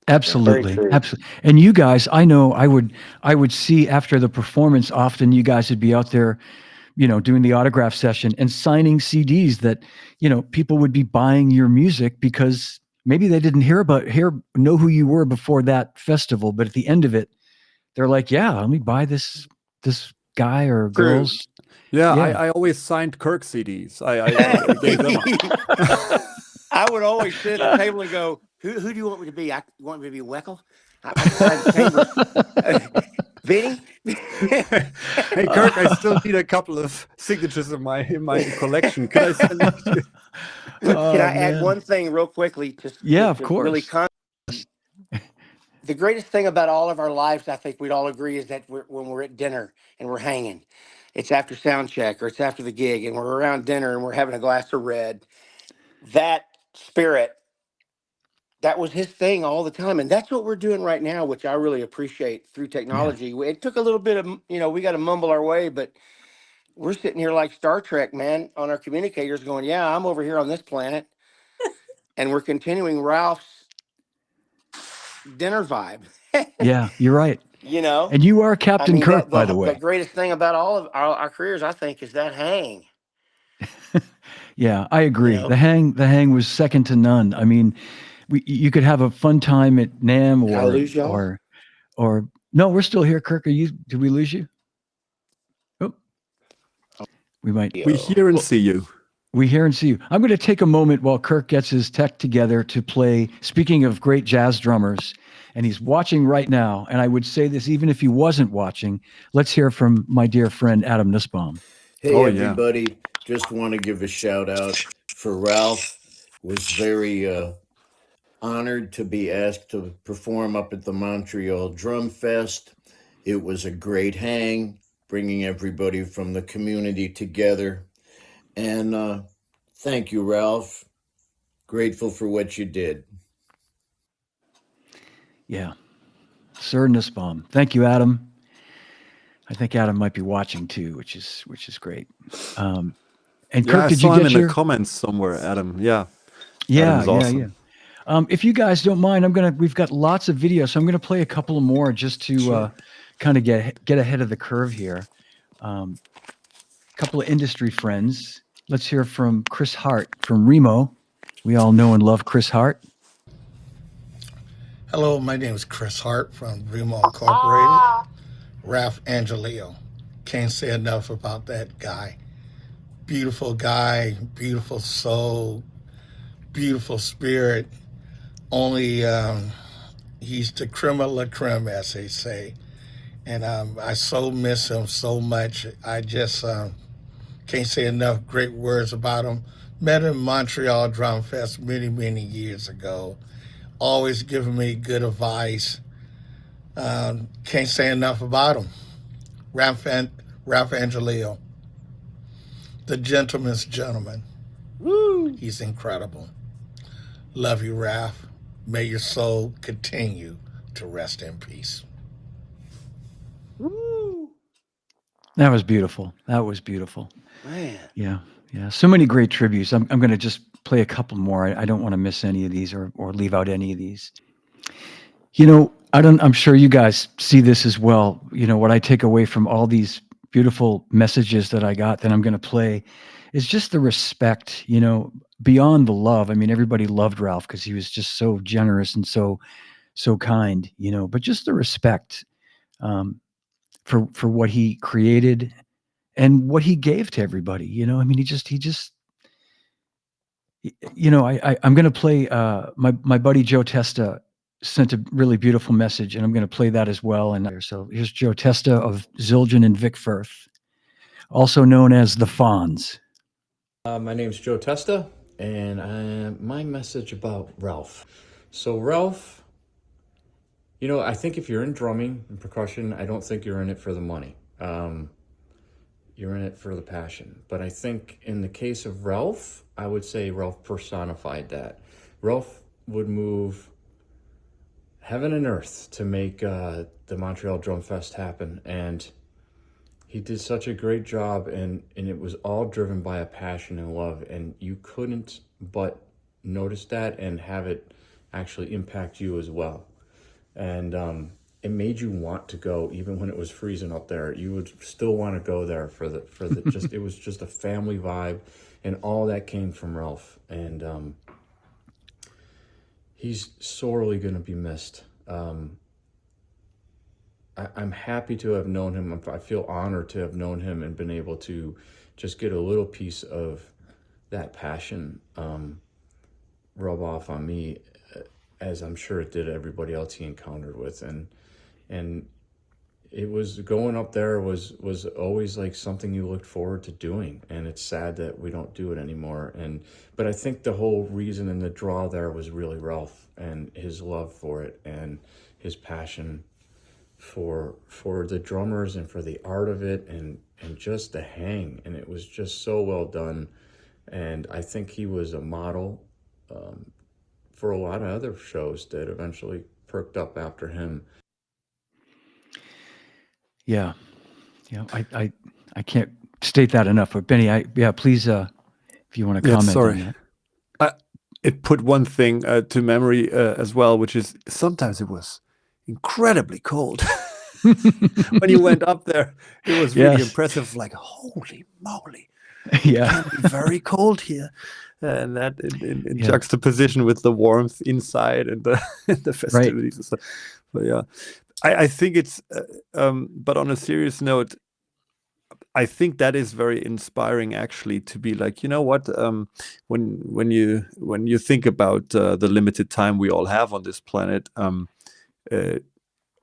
Absolutely. Absolutely. And you guys, I know I would see after the performance, often you guys would be out there, doing the autograph session and signing CDs that, people would be buying your music because maybe they didn't know who you were before that festival, but at the end of it, they're like, yeah, let me buy this guy or girls. Yeah. I always signed Kirk CDs. I gave them up. I would always sit at the table and go, who do you want me to be? You want me to be Weckel? I signed Chambers. Vinny? Hey, Kirk, I still need a couple of signatures in my collection. Could I send them to you? Can I add one thing real quickly? Of course. Really the greatest thing about all of our lives, I think we'd all agree, is that when we're at dinner and we're hanging, it's after sound check or it's after the gig and we're around dinner and we're having a glass of red. That spirit, that was his thing all the time. And that's what we're doing right now, which I really appreciate through technology. It took a little bit of, we got to mumble our way, but we're sitting here like Star Trek, man, on our communicators going, yeah, I'm over here on this planet. And we're continuing Ralph's dinner vibe. Yeah, you're right. And you are Captain Kirk, by the way. The greatest thing about all of our careers, I think, is that hang. Yeah, I agree. The hang was second to none. I mean, you could have a fun time at NAMM Did I lose y'all? or no, we're still here, Kirk. Did we lose you? Oh, we might. We hear and see you. We hear and see you. I'm going to take a moment while Kirk gets his tech together to play, speaking of great jazz drummers, and he's watching right now. And I would say this even if he wasn't watching. Let's hear from my dear friend, Adam Nussbaum. Hey, everybody. Just want to give a shout out for Ralph. Was very honored to be asked to perform up at the Montreal Drum Fest. It was a great hang, bringing everybody from the community together. And thank you, Ralph. Grateful for what you did. Yeah. Sir Nussbaum. Thank you, Adam. I think Adam might be watching too, which is great. And Kirk, did you get in the comments somewhere, Adam? Yeah. Yeah. If you guys don't mind, we've got lots of videos, so I'm gonna play a couple more just to kind of get ahead of the curve here. A couple of industry friends. Let's hear from Chris Hart from Remo. We all know and love Chris Hart. Hello, my name is Chris Hart from Remo Incorporated. Ralph Angelillo. Can't say enough about that guy. Beautiful guy, beautiful soul, beautiful spirit. Only he's the creme de la creme, as they say. And I so miss him so much. I just can't say enough great words about him. Met him in Montreal Drumfest many, many years ago. Always giving me good advice. Can't say enough about him. Ralph Angelillo, the gentleman's gentleman. Woo! He's incredible. Love you, Ralph. May your soul continue to rest in peace. Woo! That was beautiful. That was beautiful. Man. Yeah. Yeah. So many great tributes. I'm going to just play a couple more. I don't want to miss any of these or leave out any of these. You know, I'm sure you guys see this as well. You know, what I take away from all these beautiful messages that I got that I'm going to play is just the respect, you know, beyond the love. I mean, everybody loved Ralph because he was just so generous and so kind, you know, but just the respect for what he created and what he gave to everybody, you know. I mean, he just you know, I'm going to play my buddy Joe Testa sent a really beautiful message, and I'm going to play that as well. And so here's Joe Testa of Zildjian and Vic Firth, also known as the Fonz. My name's Joe Testa, and my message about Ralph. So Ralph, you know, I think if you're in drumming and percussion, I don't think you're in it for the money. You're in it for the passion. But I think in the case of Ralph, I would say Ralph personified that. Ralph would move heaven and earth to make the Montreal Drumfest happen. And he did such a great job, and it was all driven by a passion and love. And you couldn't but notice that and have it actually impact you as well. And it made you want to go, even when it was freezing up there. You would still want to go there for the just, it was just a family vibe, and all that came from Ralph. And he's sorely going to be missed. I'm happy to have known him. I feel honored to have known him and been able to just get a little piece of that passion rub off on me, as I'm sure it did everybody else he encountered with. And it was, going up there was always like something you looked forward to doing, and it's sad that we don't do it anymore. But I think the whole reason and the draw there was really Ralph and his love for it and his passion for the drummers and for the art of it and just the hang. And it was just so well done. And I think he was a model for a lot of other shows that eventually perked up after him. Yeah. Yeah. I can't state that enough. But Benny, please, if you want to comment on that. It put one thing to memory as well, which is sometimes it was incredibly cold. When you went up there, it was really impressive. Like, holy moly. Yeah. It can be very cold here. And that in juxtaposition with the warmth inside and the festivities and stuff. But yeah, I think it's, but on a serious note, I think that is very inspiring, actually, to be like, you know what, when you think about the limited time we all have on this planet,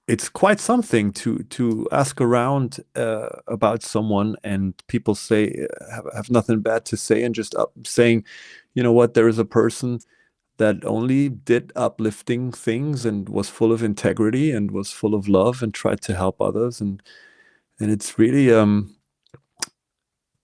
it's quite something to ask around about someone, and people say have nothing bad to say, and just saying, you know what, there is a person that only did uplifting things and was full of integrity and was full of love and tried to help others, and it's really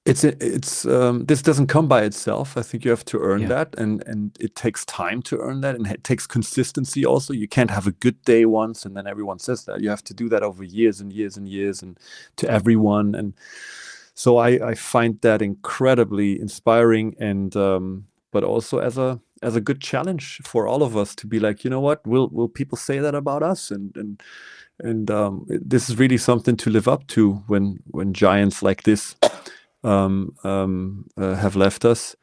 it's this doesn't come by itself. I think you have to earn that, and it takes time to earn that, and it takes consistency also. You can't have a good day once and then everyone says that. You have to do that over years and years and years, and to everyone. And so I find that incredibly inspiring, and but also as a good challenge for all of us to be like, you know what, will people say that about us? And this is really something to live up to when giants like this have left us,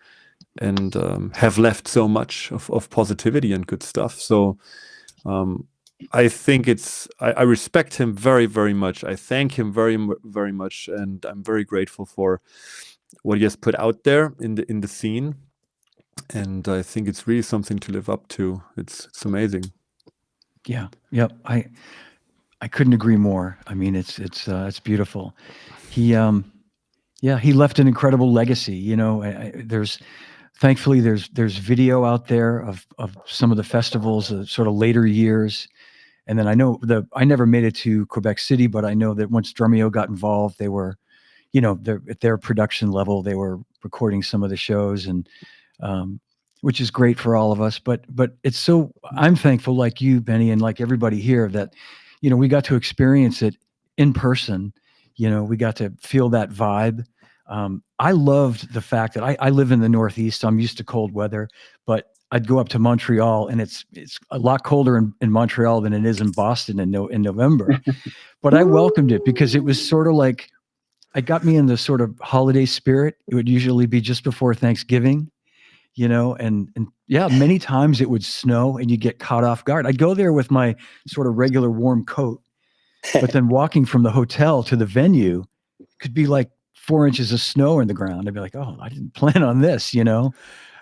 and have left so much of positivity and good stuff. So I think I respect him very, very much. I thank him very, very much, and I'm very grateful for what he has put out there in the scene. And I think it's really something to live up to. It's amazing. Yeah. Yep. I I couldn't agree more. I mean, it's beautiful. He he left an incredible legacy. You know, thankfully there's video out there of some of the festivals, sort of later years. And then I never made it to Quebec City, but I know that once Drumeo got involved, they were, at their production level, they were recording some of the shows, and which is great for all of us. But I'm thankful, like you, Benny, and like everybody here, that, we got to experience it in person. We got to feel that vibe. I loved the fact that I live in the Northeast, so I'm used to cold weather, but I'd go up to Montreal, and it's a lot colder in Montreal than it is in Boston in November. But I welcomed it because it was sort of like, it got me in the sort of holiday spirit. It would usually be just before Thanksgiving, and yeah, many times it would snow and you get caught off guard. I'd go there with my sort of regular warm coat, but then walking from the hotel to the venue could be like 4 inches of snow in the ground. I'd be like, oh, I didn't plan on this, Yeah,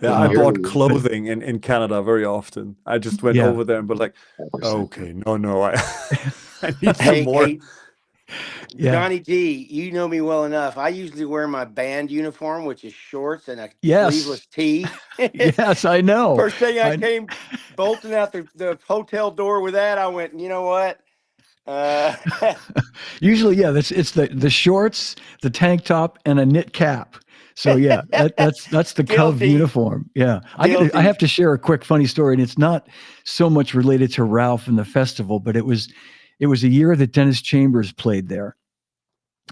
I bought clothing in Canada very often. I just went over there and be like, okay, no, I need some more. Hey, Johnny G, you know me well enough. I usually wear my band uniform, which is shorts and a sleeveless tee. Yes, I know. First thing I came bolting out the hotel door with that, I went, you know what? Usually, it's the shorts, the tank top, and a knit cap. So yeah, that's the Cov uniform. Yeah, I have to share a quick funny story, and it's not so much related to Ralph and the festival, but it was a year that Dennis Chambers played there.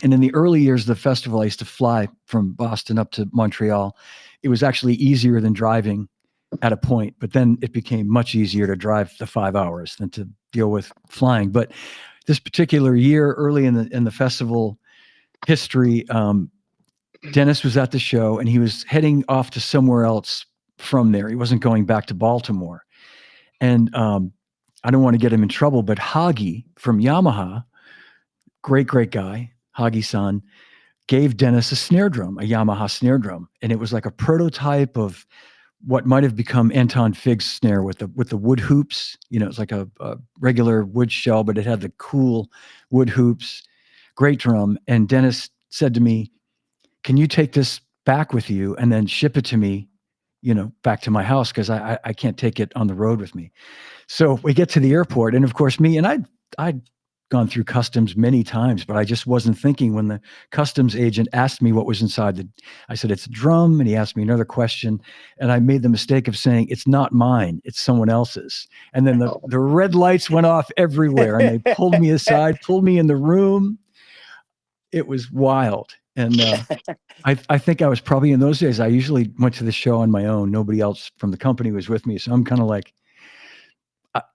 And in the early years of the festival, I used to fly from Boston up to Montreal. It was actually easier than driving at a point, but then it became much easier to drive the 5 hours than to deal with flying. But this particular year, early in the festival history, Dennis was at the show, and he was heading off to somewhere else from there. He wasn't going back to Baltimore. And I don't want to get him in trouble, but Hagi from Yamaha, great guy, Hagi-san, gave Dennis a snare drum, a Yamaha snare drum. And it was like a prototype of what might have become Anton Fig's snare with the wood hoops. It's like a regular wood shell, but it had the cool wood hoops. Great drum. And Dennis said to me, can you take this back with you and then ship it to me, back to my house? Because I can't take it on the road with me. So we get to the airport, and of course I'd gone through customs many times, but I just wasn't thinking when the customs agent asked me what was inside I said, it's a drum. And he asked me another question, and I made the mistake of saying, it's not mine, it's someone else's. And then the red lights went off everywhere, and they pulled me aside, pulled me in the room. It was wild. And I think I was probably, in those days, I usually went to the show on my own. Nobody else from the company was with me. So I'm kind of like,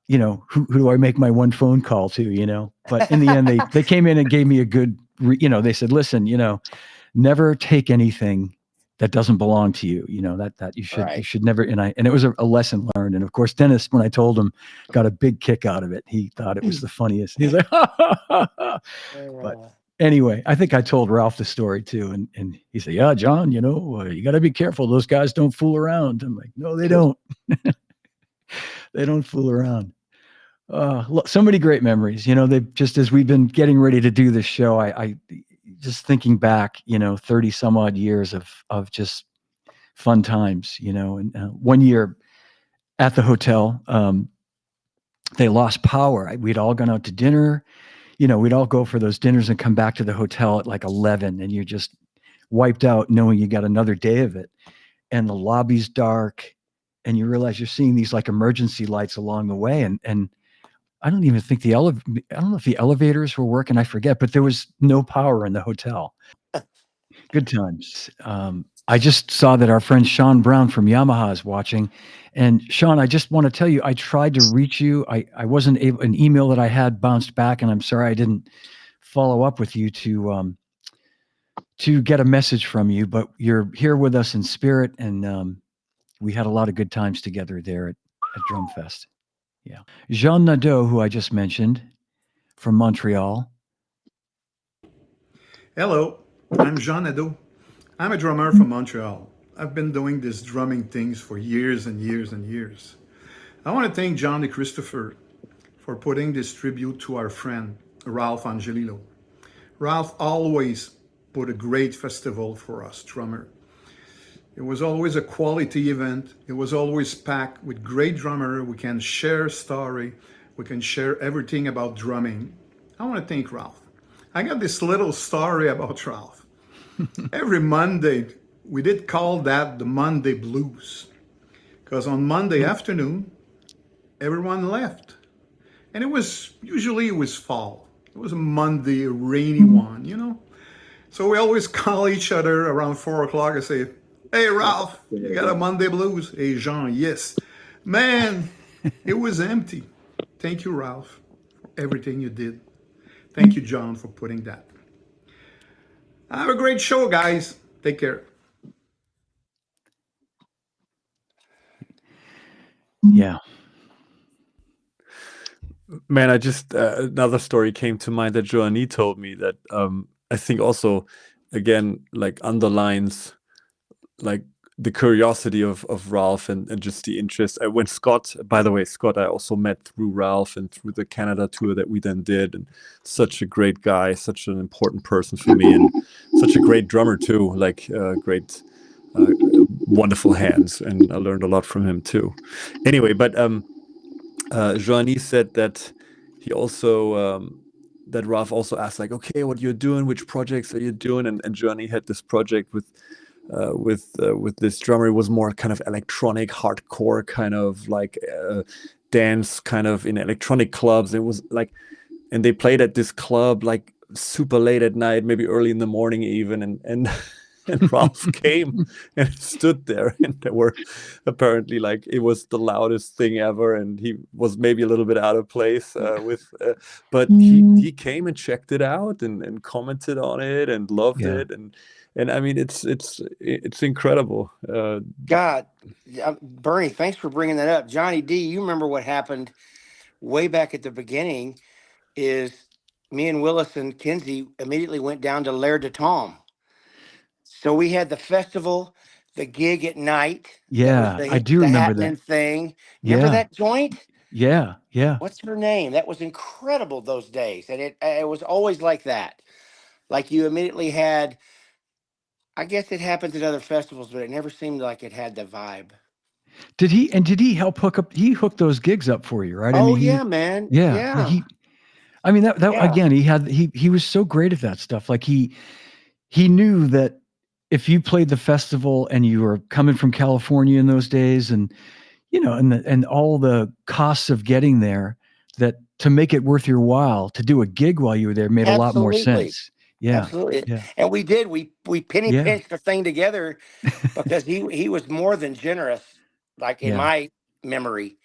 who do I make my one phone call to, but in the end, they came in and gave me a good, they said, listen, never take anything that doesn't belong to you, that you should never. And it was a lesson learned. And of course, Dennis, when I told him, got a big kick out of it. He thought it was the funniest. He's like, but anyway, I think I told Ralph the story too. And he said, yeah, John, you got to be careful. Those guys don't fool around. I'm like, no, they don't. They don't fool around. So many great memories. They've just, as we've been getting ready to do this show, I just thinking back, 30 some odd years of just fun times, and one year at the hotel, they lost power. We'd all gone out to dinner, we'd all go for those dinners and come back to the hotel at like 11, and you're just wiped out knowing you got another day of it. And the lobby's dark, and you realize you're seeing these like emergency lights along the way. And I don't even think I don't know if the elevators were working, I forget, but there was no power in the hotel. Good times. I just saw that our friend Sean Brown from Yamaha is watching. And Sean, I just want to tell you, I tried to reach you. I wasn't able, an email that I had bounced back, and I'm sorry I didn't follow up with you to get a message from you, but you're here with us in spirit. And we had a lot of good times together there at Drumfest. Yeah. Jean Nadeau, who I just mentioned, from Montreal. Hello, I'm Jean Nadeau. I'm a drummer from Montreal. I've been doing this drumming things for years and years and years. I want to thank John DeChristopher for putting this tribute to our friend Ralph Angelillo. Ralph always put a great festival for us drummer. It was always a quality event. It was always packed with great drummer. We can share story. We can share everything about drumming. I want to thank Ralph. I got this little story about Ralph. Every Monday, we did call that the Monday blues, because on Monday afternoon, everyone left. And it was fall. It was a Monday, a rainy one, you know? So we always call each other around 4 o'clock and say, hey, Ralph, you got a Monday blues? Hey, Jean, yes. Man, it was empty. Thank you, Ralph, for everything you did. Thank you, John, for putting that. Have a great show, guys. Take care. Yeah. Man, I just another story came to mind that Joanie told me that I think also again like underlines like the curiosity of Ralph and just the interest. When Scott, by the way, Scott, I also met through Ralph and through the Canada tour that we then did, and such a great guy, such an important person for me, and such a great drummer too, like great, wonderful hands, and I learned a lot from him too. Anyway, but Joanie said that he also that Ralph also asked like, okay, what you're doing, which projects are you doing, and Joanie had this project with this drummer. It was more kind of electronic, hardcore kind of like dance kind of in electronic clubs. It was like, and they played at this club like super late at night, maybe early in the morning even, and Ralph came and stood there, and there were apparently like it was the loudest thing ever, and he was maybe a little bit out of place but he came and checked it out and commented on it and loved it, and I mean it's incredible. God, Bernie, thanks for bringing that up. Johnny D, you remember what happened way back at the beginning? Is me and Willis and Kinsey immediately went down to L'air de Tom. So we had the festival, the gig at night. Yeah, I do the remember happening that thing. Remember that joint? Yeah. What's her name? That was incredible those days, and it was always like that. Like you immediately had. I guess it happens at other festivals, but it never seemed like it had the vibe. Did he help he hooked those gigs up for you, right? I mean, yeah, man. Yeah. I mean that Yeah. again, he was so great at that stuff. Like he knew that if you played the festival and you were coming from California in those days, and you know, and all the costs of getting there, that to make it worth your while to do a gig while you were there made a lot more sense. Yeah, absolutely. Yeah. And we did. We penny pinched the thing together because he was more than generous, like in my memory.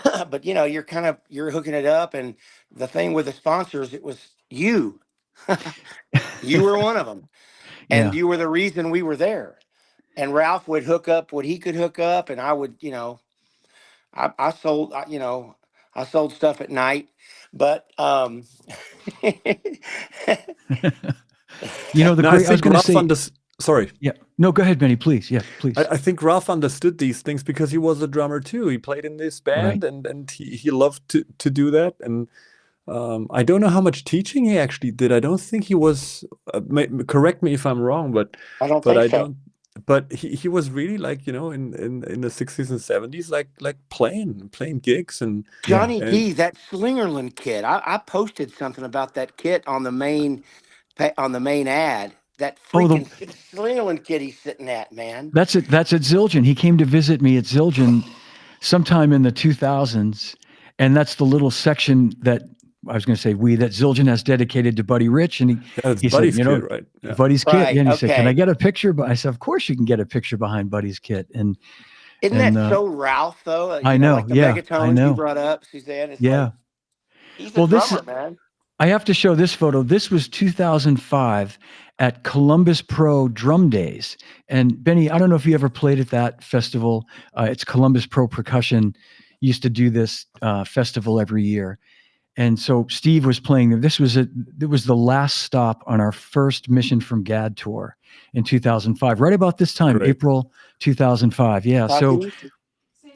But you know, you're hooking it up, and the thing with the sponsors, it was you. You were one of them, and you were the reason we were there. And Ralph would hook up what he could hook up, and I would, you know, I sold, I sold stuff at night, but you know, I was going to say. Sorry. Yeah. No, go ahead, Benny, please. Yeah, please. I think Ralph understood these things because he was a drummer too. He played in this band, and he loved to do that. And I don't know how much teaching he actually did. I don't think he was. Correct me if I'm wrong, but I don't think so. But he was really like, you know, in the 60s and 70s, like playing gigs. And Johnny D, that Slingerland kit. I posted something about that kit on the main ad. That freaking Slingerland kit he's sitting at, man. That's at Zildjian. He came to visit me at Zildjian sometime in the 2000s, and that's the little section that I was going to say that Zildjian has dedicated to Buddy Rich, and he said, you know, right? Yeah. Buddy's kit. And he said, "Can I get a picture?" But I said, "Of course you can get a picture behind Buddy's kit." And isn't that so Ralph though? Like, I know. Like the megatones you brought up, Suzanne. It's like, he's a drummer, man. I have to show this photo. This was 2005 at Columbus Pro Drum Days. And Benny, I don't know if you ever played at that festival. It's Columbus Pro Percussion used to do this festival every year. And so Steve was playing there. It was the last stop on our first Mission from Gad tour in 2005, right about this time, April 2005. Yeah. So,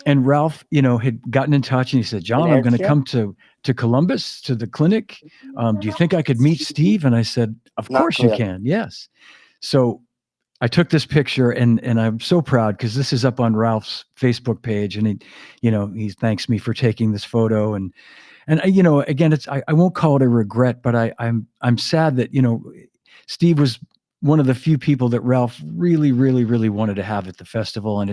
and Ralph, you know, had gotten in touch and he said, "John, I'm going to come to to Columbus to the clinic. Do you think I could meet Steve? And I said, of Not course you Clem. can. Yes. So I took this picture, and I'm so proud because this is up on Ralph's Facebook page, and he thanks me for taking this photo, and again, I won't call it a regret, but I'm sad that Steve was one of the few people that Ralph really, really, really wanted to have at the festival, and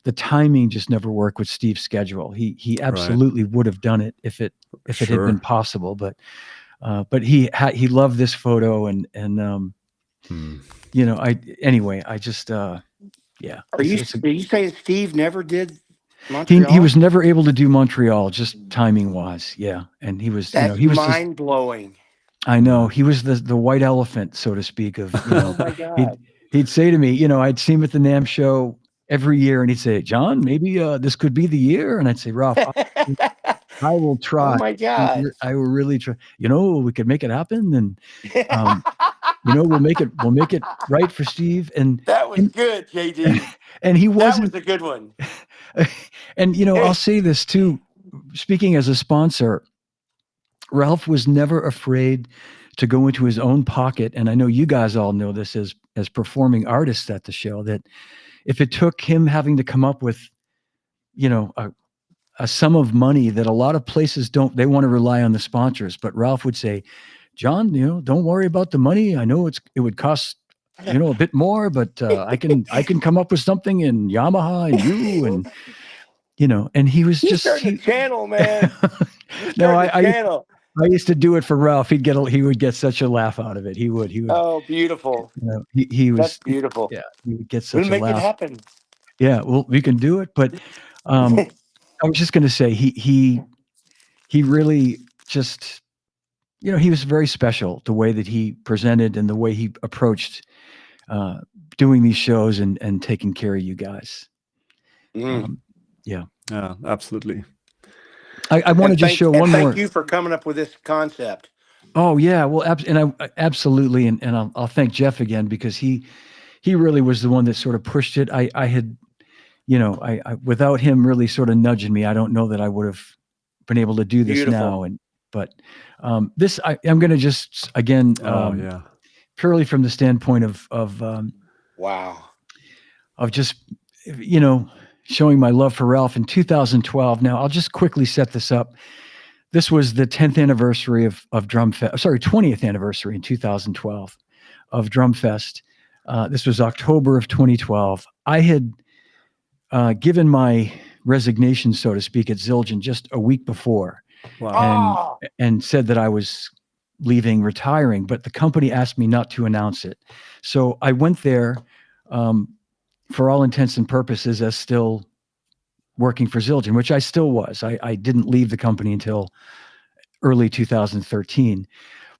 the timing just never worked with Steve's schedule. He absolutely would have done it if it had been possible, but he loved this photo, and I just yeah. Are you saying Steve never did He Montreal? was never able to do Montreal, just timing wise. Yeah, and he was That's he was mind blowing. I know he was the white elephant, so to speak. Of Oh my God. he'd say to me, I'd see him at the NAMM show every year, and he'd say, "John, maybe this could be the year." And I'd say, "Ralph, I will try. Oh my God. I will really try. We could make it happen, and we'll make it right for Steve." And That was good, JD. and he That wasn't. was a good one. And I'll say this too. Speaking as a sponsor, Ralph was never afraid to go into his own pocket, and I know you guys all know this as performing artists at the show, that if it took him having to come up with, a sum of money that a lot of places don't, they want to rely on the sponsors, but Ralph would say, "John, don't worry about the money. I know it would cost, a bit more, but I can come up with something in Yamaha and you and." And he was just started the channel, man. No, I used to do it for Ralph. He would get such a laugh out of it. He would. Oh, beautiful. He was. That's beautiful. Yeah, he would get such We'll a make laugh. it happen. Yeah, well, we can do it. But I was just going to say he really just, he was very special, the way that he presented and the way he approached doing these shows and taking care of you guys. Yeah, absolutely. I want to just show one more. Thank you for coming up with this concept. Oh yeah, well, absolutely, and I'll thank Jeff again, because he really was the one that sort of pushed it. I had, without him really sort of nudging me, I don't know that I would have been able to do this now. But this I'm going to just again, purely from the standpoint of wow, of just showing my love for Ralph in 2012. Now, I'll just quickly set this up. This was the 10th anniversary of Drumfest. Sorry, 20th anniversary in 2012 of Drumfest. This was October of 2012. I had given my resignation, so to speak, at Zildjian just a week before, and said that I was leaving, retiring. But the company asked me not to announce it, so I went there. For all intents and purposes, as still working for Zildjian, which I still was. I didn't leave the company until early 2013,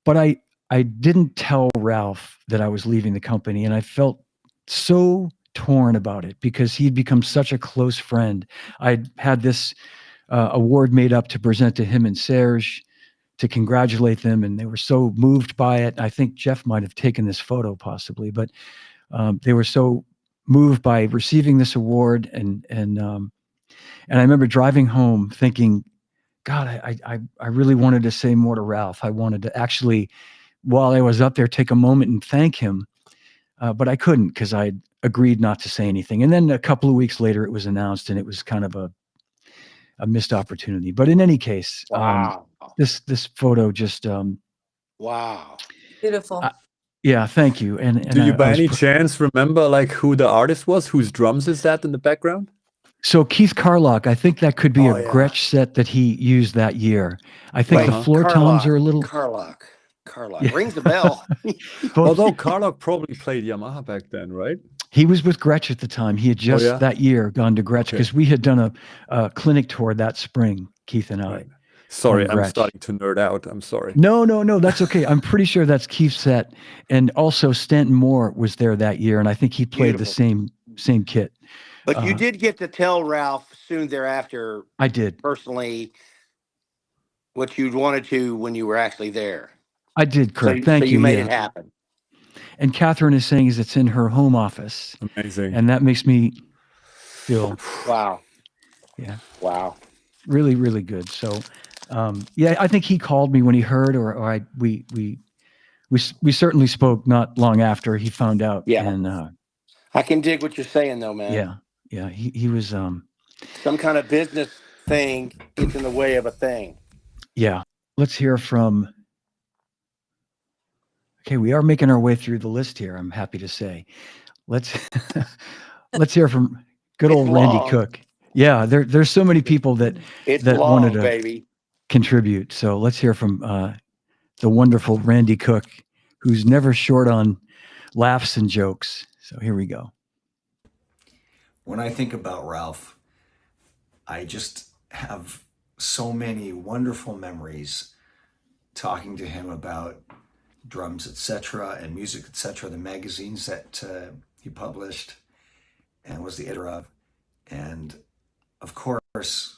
but I didn't tell Ralph that I was leaving the company, and I felt so torn about it because he'd become such a close friend. I'd had this award made up to present to him and Serge to congratulate them, and they were so moved by it. I think Jeff might have taken this photo possibly, but they were so moved by receiving this award, and I remember driving home thinking, God, I really wanted to say more to Ralph. I wanted to actually, while I was up there, take a moment and thank him, but I couldn't because I agreed not to say anything. And then a couple of weeks later, it was announced, and it was kind of a missed opportunity. But in any case, this photo just wow, beautiful. Yeah, thank you. And do you by any chance remember like who the artist was? Whose drums is that in the background? So Keith Carlock, I think that could be a Gretsch set that he used that year. I think the floor toms are a little... Carlock. Rings a bell. Although Carlock probably played Yamaha back then, right? He was with Gretsch at the time. He had just that year gone to Gretsch because we had done a clinic tour that spring, Keith and I. Right. Sorry, I'm starting to nerd out. I'm sorry. No, that's okay. I'm pretty sure that's Keith's set. And also Stanton Moore was there that year, and I think he played the same kit. But you did get to tell Ralph soon thereafter. I did. Personally, what you'd wanted to when you were actually there. I did, correct. Thank you. So you made it happen. And Catherine is saying it's in her home office. Amazing. And that makes me feel... Wow. Yeah. Wow. Really, really good. So Yeah, I think he called me when he heard, or we certainly spoke not long after he found out. Yeah. And I can dig what you're saying, though, man. yeah, he was Some kind of business thing gets in the way of a thing. yeah. Let's hear from. Okay, we are making our way through the list here. I'm happy to say. Let's hear from good old Randy long. Cook. Yeah, there's so many people that wanted long, to baby. contribute. So let's hear from the wonderful Randy Cook, who's never short on laughs and jokes. So here we go. When I think about Ralph, I just have so many wonderful memories talking to him about drums, etc., and music, etc., the magazines that he published and was the editor of. And of course,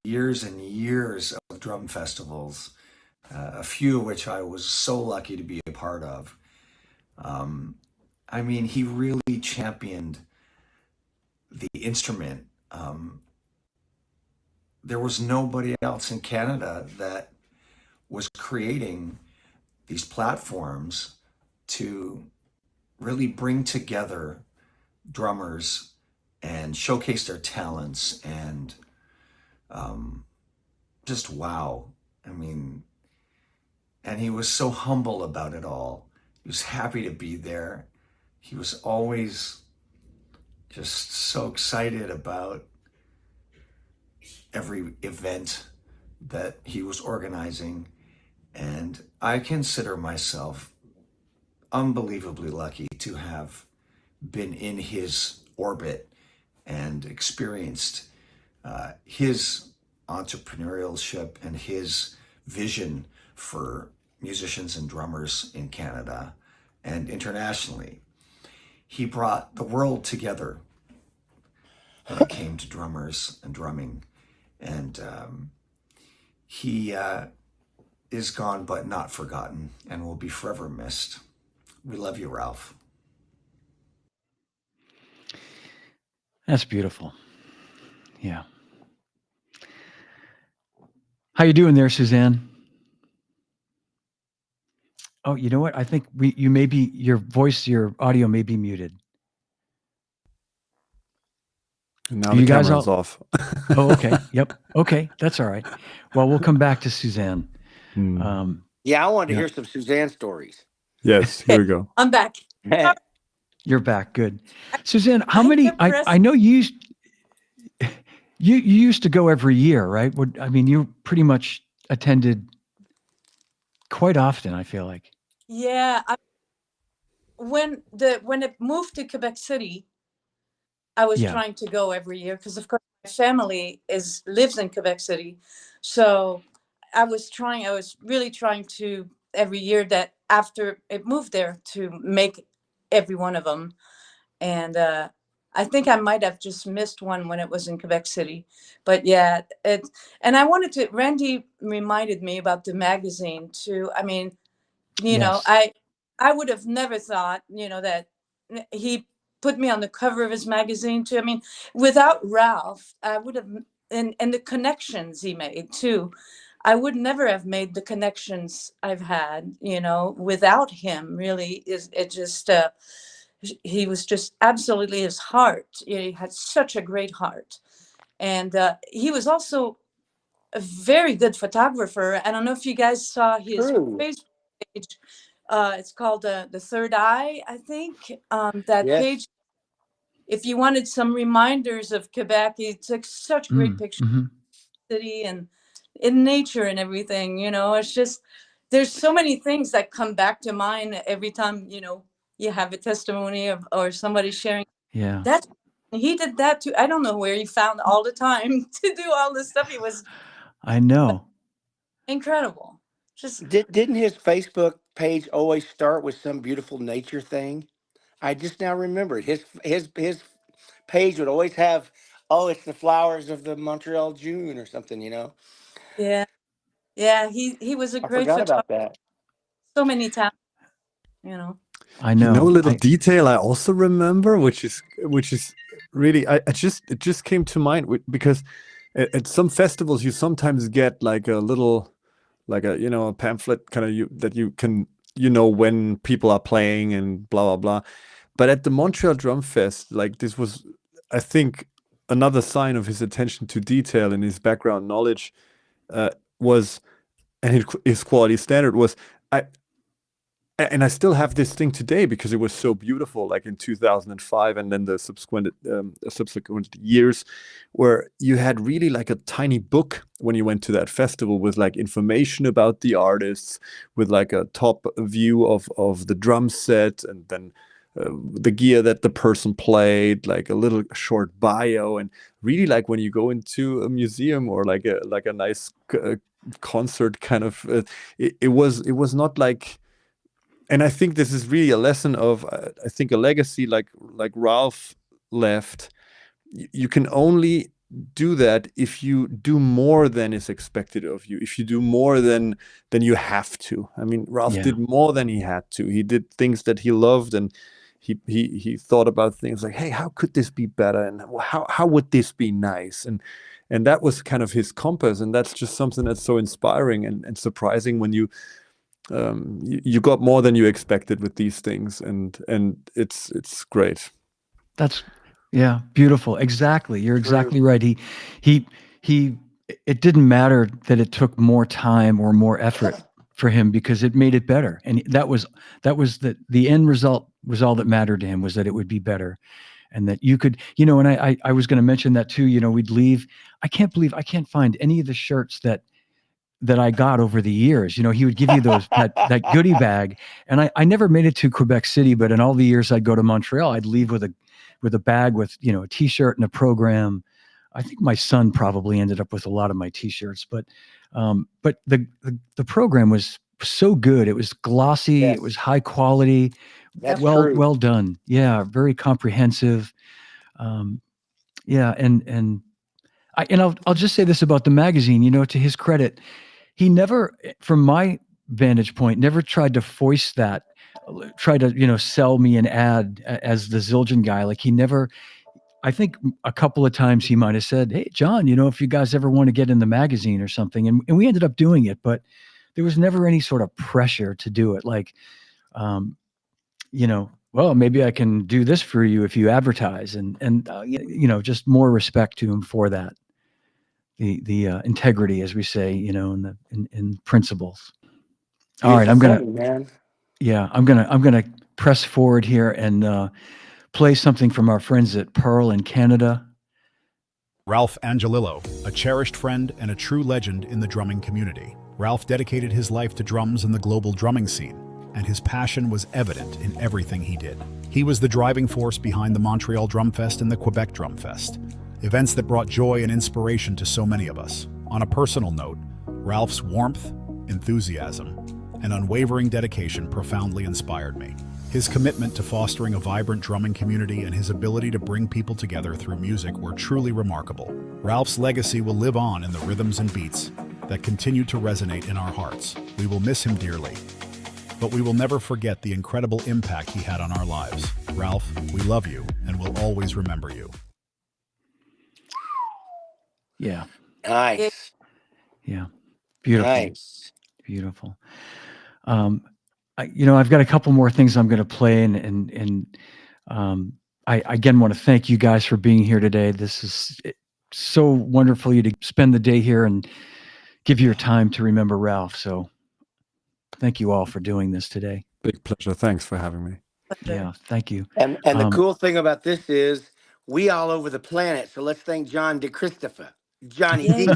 years and years of drum festivals, a few of which I was so lucky to be a part of. I mean, he really championed the instrument. There was nobody else in Canada that was creating these platforms to really bring together drummers and showcase their talents and just wow. I mean, and he was so humble about it all. He was happy to be there. He was always just so excited about every event that he was organizing. And I consider myself unbelievably lucky to have been in his orbit and experienced his entrepreneurship and his vision for musicians and drummers in Canada and internationally. He brought the world together when it came to drummers and drumming. And he is gone but not forgotten and will be forever missed. We love you, Ralph. That's beautiful. Yeah. How you doing there, Suzanne? Oh, you know what? I think you may be, your audio may be muted. And now the camera's off. Oh, okay. Yep. Okay. That's all right. Well, we'll come back to Suzanne. Yeah, I wanted to hear some Suzanne stories. Yes, here we go. I'm back. You're back. Good. Suzanne, how many, I know you used to go every year, right? I mean, you pretty much attended quite often, I feel like. Yeah. When it moved to Quebec City, I was trying to go every year because, of course, my family lives in Quebec City. So I was really trying to every year that after it moved there to make every one of them. And I think I might have just missed one when it was in Quebec City. But yeah, and I wanted to, Randy reminded me about the magazine too. I mean, you know, I would have never thought, that he put me on the cover of his magazine too. I mean, without Ralph, I would have, and the connections he made too, I would never have made the connections I've had, without him. Really, he was just absolutely his heart. He had such a great heart. And he was also a very good photographer. I don't know if you guys saw his Facebook page. It's called The Third Eye, I think. That page, if you wanted some reminders of Quebec, he took such great pictures of the city and in nature and everything. It's just, there's so many things that come back to mind every time, you have a testimony or somebody sharing. Yeah. He did that too. I don't know where he found all the time to do all this stuff. He was, I know, incredible. Just didn't his Facebook page always start with some beautiful nature thing? I just now remembered his page would always have, it's the flowers of the Montreal June or something, Yeah, he was a great photographer. photographer. About that. So many times, I know. A little detail I also remember, which is really, it just came to mind because at some festivals you sometimes get like a little, like a, you know, a pamphlet kind of that you can, you know, when people are playing and blah blah blah. But at the Montreal Drum Fest, like this was, I think, another sign of his attention to detail and his background knowledge was, and his quality standard was, and I still have this thing today because it was so beautiful, like in 2005 and then the subsequent years, where you had really like a tiny book when you went to that festival with like information about the artists, with like a top view of the drum set, and then the gear that the person played, like a little short bio. And really, like when you go into a museum or like a nice concert kind of, it was not like. And I think this is really a lesson of, I think, a legacy like Ralph left. You can only do that if you do more than is expected of you. If you do more than you have to. I mean, Ralph did more than he had to. He did things that he loved, and he thought about things like, hey, how could this be better? And how would this be nice? And that was kind of his compass. And that's just something that's so inspiring and surprising when you got more than you expected with these things, and it's great. That's beautiful. Exactly. You're exactly right. He it didn't matter that it took more time or more effort for him, because it made it better. And that was the end result was all that mattered to him, was that it would be better. And that you could, you know, and I was going to mention that too, you know, we'd leave. I can't believe I can't find any of the shirts that I got over the years. You know, he would give you those that goodie bag, and I never made it to Quebec City, but in all the years I'd go to Montreal, I'd leave with a bag with, you know, a T-shirt and a program. I think my son probably ended up with a lot of my T-shirts, but the program was so good. It was glossy. It was high quality. That's well done. Yeah, very comprehensive. And I'll just say this about the magazine. You know, to his credit, he never, from my vantage point, never tried to foist that, try to, you know, sell me an ad as the Zildjian guy. Like, he never, I think a couple of times he might have said, hey, John, you know, if you guys ever want to get in the magazine or something. And we ended up doing it, but there was never any sort of pressure to do it. Like, you know, well, maybe I can do this for you if you advertise, and you know, just more respect to him for that. The integrity, as we say, you know, in principles. All right, I'm gonna press forward here and play something from our friends at Pearl in Canada. Ralph Angelillo, a cherished friend and a true legend in the drumming community. Ralph dedicated his life to drums and the global drumming scene, and his passion was evident in everything he did. He was the driving force behind the Montreal Drumfest and the Quebec Drumfest, events that brought joy and inspiration to so many of us. On a personal note, Ralph's warmth, enthusiasm, and unwavering dedication profoundly inspired me. His commitment to fostering a vibrant drumming community and his ability to bring people together through music were truly remarkable. Ralph's legacy will live on in the rhythms and beats that continue to resonate in our hearts. We will miss him dearly, but we will never forget the incredible impact he had on our lives. Ralph, we love you and will always remember you. Yeah. Nice. Yeah. Beautiful. Nice. Beautiful. You know, I've got a couple more things I'm going to play, and I again want to thank you guys for being here today. This is so wonderful you to spend the day here and give your time to remember Ralph. So thank you all for doing this today. Big pleasure. Thanks for having me. Yeah, thank you. And the cool thing about this is we all over the planet. So let's thank John DeChristopher, Johnny D.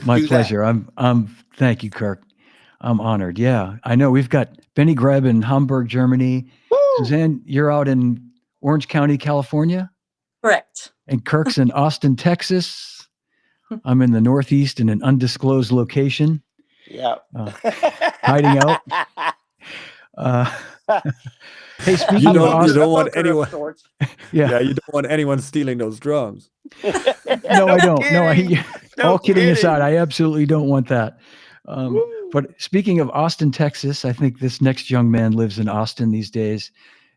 My pleasure. Thank you, Kirk. I'm honored. Yeah, I know we've got Benny Greb in Hamburg, Germany. Woo! Suzanne, you're out in Orange County, California. Correct. And Kirk's in Austin, Texas. I'm in the Northeast in an undisclosed location. Yeah. Hiding out. Hey, speaking you of Austin, you don't want anyone. Yeah, you don't want anyone stealing those drums. No, I don't. All kidding aside, I absolutely don't want that. But speaking of Austin, Texas, I think this next young man lives in Austin these days,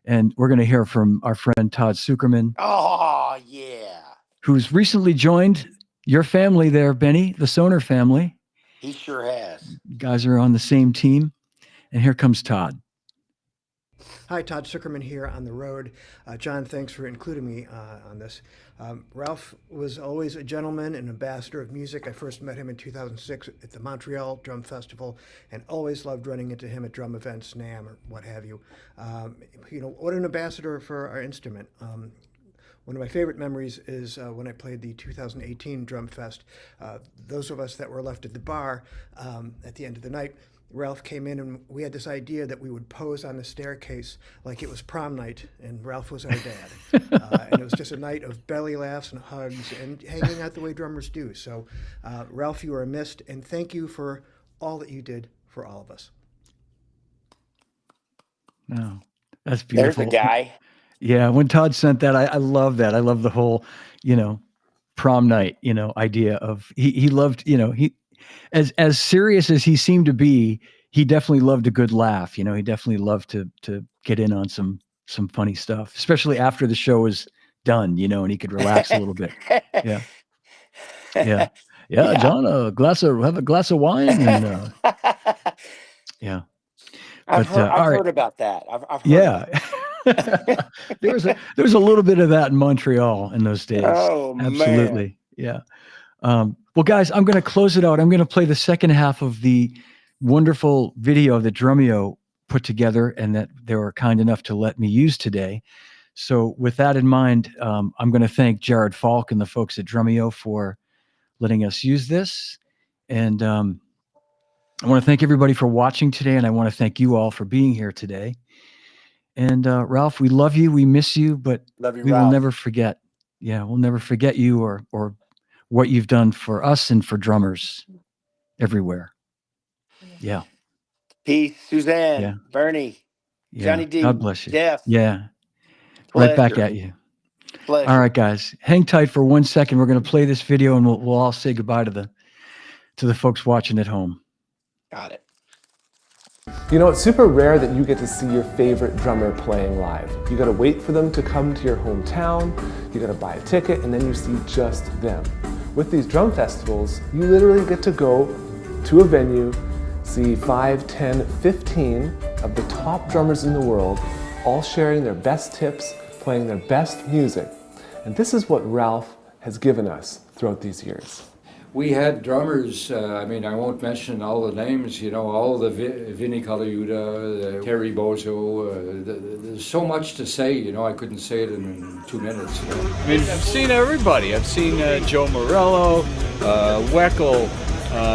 and we're going to hear from our friend Todd Sucherman. Oh yeah. Who's recently joined your family there, Benny, the Soner family. He sure has. You guys are on the same team. And here comes Todd. Hi, Todd Zuckerman here on the road. John, thanks for including me on this. Ralph was always a gentleman and ambassador of music. I first met him in 2006 at the Montreal Drum Festival and always loved running into him at drum events, NAMM, or what have you. What an ambassador for our instrument. One of my favorite memories is when I played the 2018 Drumfest. Those of us that were left at the bar at the end of the night, Ralph came in and we had this idea that we would pose on the staircase like it was prom night and Ralph was our dad. And it was just a night of belly laughs and hugs and hanging out the way drummers do. So Ralph, you are missed, and thank you for all that you did for all of us. No, that's beautiful. There's a guy. Yeah, when Todd sent that, I love that. I love the whole, prom night, idea of he loved, he as serious as he seemed to be, he definitely loved a good laugh. He definitely loved to get in on some funny stuff, especially after the show was done, and he could relax a little bit. Yeah. Yeah, John, have a glass of wine and yeah. I've heard about that. I've heard Yeah. there was a little bit of that in Montreal in those days. Oh, absolutely. man. Yeah. Well, guys, I'm going to close it out. I'm going to play the second half of the wonderful video that Drumeo put together and that they were kind enough to let me use today. So with that in mind, I'm going to thank Jared Falk and the folks at Drumeo for letting us use this. And I want to thank everybody for watching today. And I want to thank you all for being here today. And Ralph, we love you. We miss you, but we will never forget. Yeah, we'll never forget you or what you've done for us and for drummers everywhere. Yeah. Peace, Suzanne, Yeah. Bernie, Yeah. Johnny D, God bless you. Jeff. Yeah. Pleasure. Right back at you. Pleasure. All right, guys, hang tight for 1 second. We're going to play this video and we'll all say goodbye to the folks watching at home. Got it. It's super rare that you get to see your favorite drummer playing live. You gotta wait for them to come to your hometown, you gotta buy a ticket, and then you see just them. With these drum festivals, you literally get to go to a venue, see 5, 10, 15 of the top drummers in the world, all sharing their best tips, playing their best music. And this is what Ralph has given us throughout these years. We had drummers, I won't mention all the names, all the Vinny Colaiuta, Terry Bozo, there's so much to say, I couldn't say it in 2 minutes. I've seen everybody. I've seen Joe Morello, Weckel,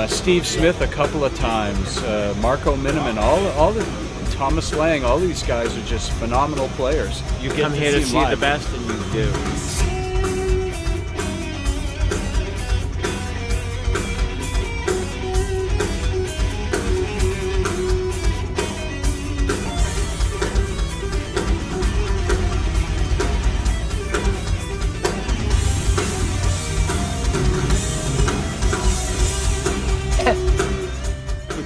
Steve Smith a couple of times, Marco Miniman, all the Thomas Lang, all these guys are just phenomenal players. You come here to see the best, and you do.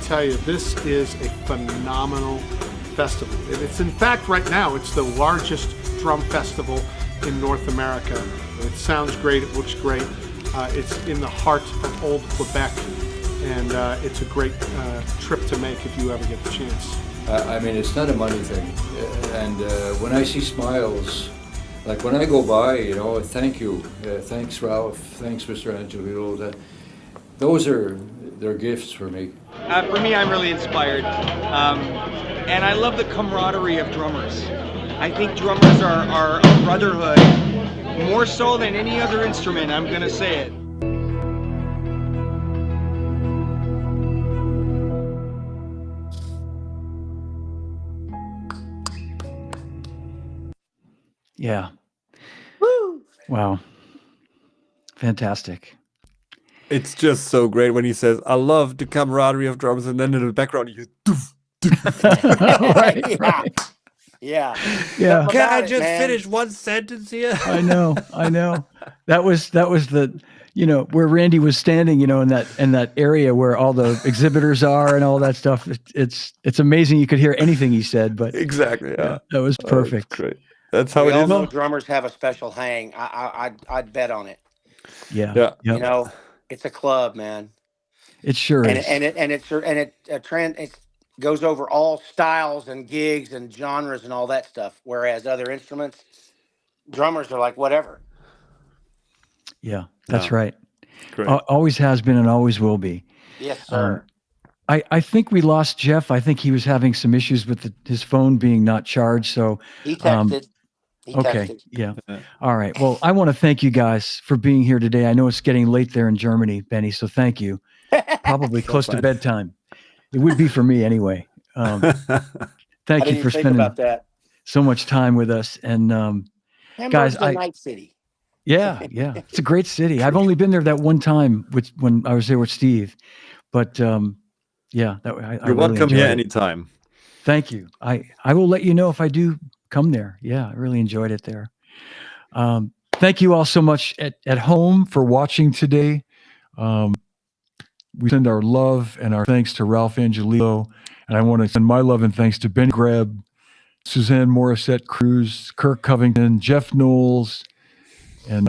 Tell you, this is a phenomenal festival. It's in fact right now it's the largest drum festival in North America. It sounds great, it looks great. It's in the heart of old Quebec, and it's a great trip to make if you ever get the chance. It's not a money thing, and when I see smiles, like when I go by, thank you, thanks Ralph, thanks Mr. Angelillo, they're gifts for me. For me, I'm really inspired, and I love the camaraderie of drummers. I think drummers are a brotherhood, more so than any other instrument, I'm gonna say it. Yeah. Woo! Wow. Fantastic. It's just so great when he says, I love the camaraderie of drummers, and then in the background you doof, doof. Right. Yeah. Yeah. Can I just finish one sentence here? I know. That was the, where Randy was standing, in that area where all the exhibitors are and all that stuff. It's amazing. You could hear anything he said, but exactly. Yeah. That was perfect. Great. That's how we it all is. know drummers have a special hang. I'd bet on it. Yeah. Yeah. You Yep. know, it's a club, man. It sure and is. it goes over all styles and gigs and genres and all that stuff. Whereas other instruments, drummers are like whatever. Yeah, that's Yeah. right. Great. Always has been and always will be. Yes, sir. I think we lost Jeff. I think he was having some issues with his phone being not charged. So, He texted. He okay. texted. Yeah. All right. Well, I want to thank you guys for being here today. I know it's getting late there in Germany, Benny. So thank you. Probably So close to fine. bedtime. It would be for me anyway. I Thank didn't you even for think spending about that. so much time with us. And guys, Hamburg's a night city. yeah, it's a great city. I've only been there that one time when I was there with Steve, but yeah, I You're really welcome here enjoyed it. anytime. Thank you. I will let you know if I do come there. Yeah, I really enjoyed it there. Thank you all so much at home for watching today. We send our love and our thanks to Ralph Angelillo, and I want to send my love and thanks to Ben Greb, Suzanne Morissette Cruz, Kirk Covington, Jeff Knowles, and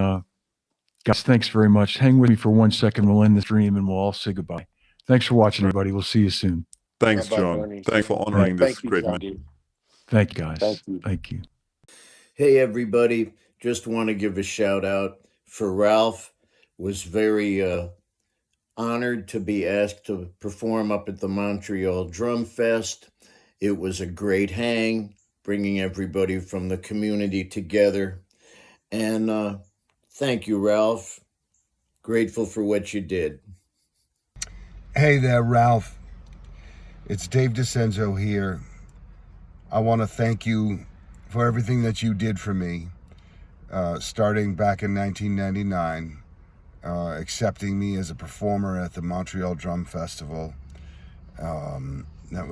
guys, thanks very much. Hang with me for 1 second. We'll end the stream and we'll all say goodbye. Thanks for watching, everybody. We'll see you soon. Thanks, Bye-bye, John. Bernie. Thanks for honoring this Thank you, great John, man. dude. Thank you, guys. Thank you. Thank you. Hey, everybody. Just want to give a shout out for Ralph. Was very honored to be asked to perform up at the Montreal Drumfest. It was a great hang, bringing everybody from the community together. And thank you, Ralph. Grateful for what you did. Hey there, Ralph. It's Dave DeCenzo here. I want to thank you for everything that you did for me, starting back in 1999, accepting me as a performer at the Montreal Drum Festival. That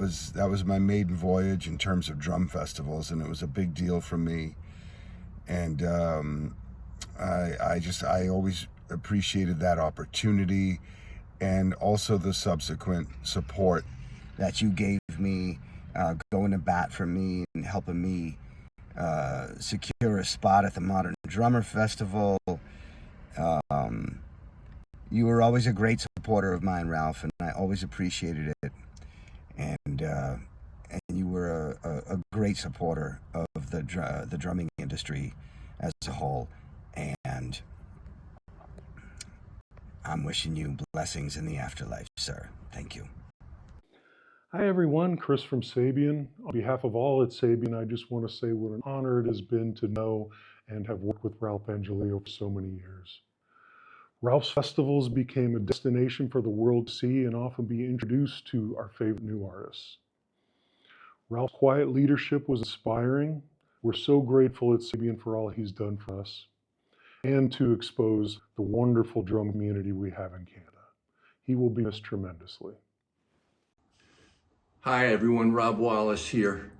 was my maiden voyage in terms of drum festivals, and it was a big deal for me. And I always appreciated that opportunity, and also the subsequent support that you gave me, going to bat for me and helping me secure a spot at the Modern Drummer Festival. You were always a great supporter of mine, Ralph, and I always appreciated it. And you were a great supporter of the drumming industry as a whole. And I'm wishing you blessings in the afterlife, sir. Thank you. Hi everyone, Chris from Sabian. On behalf of all at Sabian, I just want to say what an honor it has been to know and have worked with Ralph Angelillo for so many years. Ralph's festivals became a destination for the world to see and often be introduced to our favorite new artists. Ralph's quiet leadership was inspiring. We're so grateful at Sabian for all he's done for us and to expose the wonderful drum community we have in Canada. He will be missed tremendously. Hi everyone, Rob Wallace here.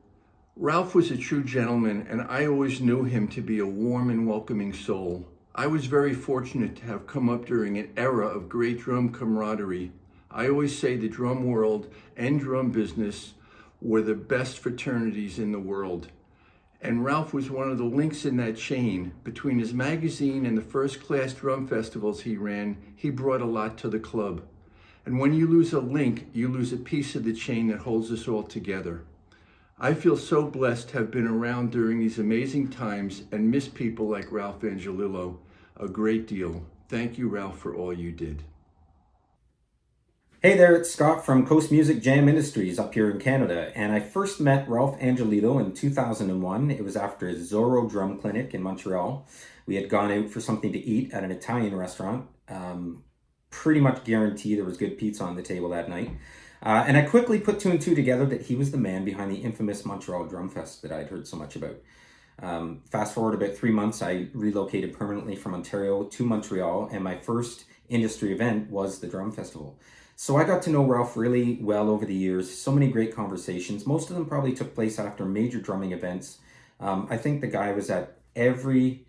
Ralph was a true gentleman, and I always knew him to be a warm and welcoming soul. I was very fortunate to have come up during an era of great drum camaraderie. I always say the drum world and drum business were the best fraternities in the world. And Ralph was one of the links in that chain. Between his magazine and the first-class drum festivals he ran, he brought a lot to the club. And when you lose a link, you lose a piece of the chain that holds us all together. I feel so blessed to have been around during these amazing times and miss people like Ralph Angelillo a great deal. Thank you, Ralph, for all you did. Hey there, it's Scott from Coast Music Jam Industries up here in Canada, and I first met Ralph Angelillo in 2001. It was after a Zorro drum clinic in Montreal. We had gone out for something to eat at an Italian restaurant. Pretty much guarantee there was good pizza on the table that night. And I quickly put two and two together that he was the man behind the infamous Montreal Drumfest that I'd heard so much about. Fast forward about 3 months, I relocated permanently from Ontario to Montreal, and my first industry event was the Drum Festival. So I got to know Ralph really well over the years, so many great conversations. Most of them probably took place after major drumming events. I think the guy was at every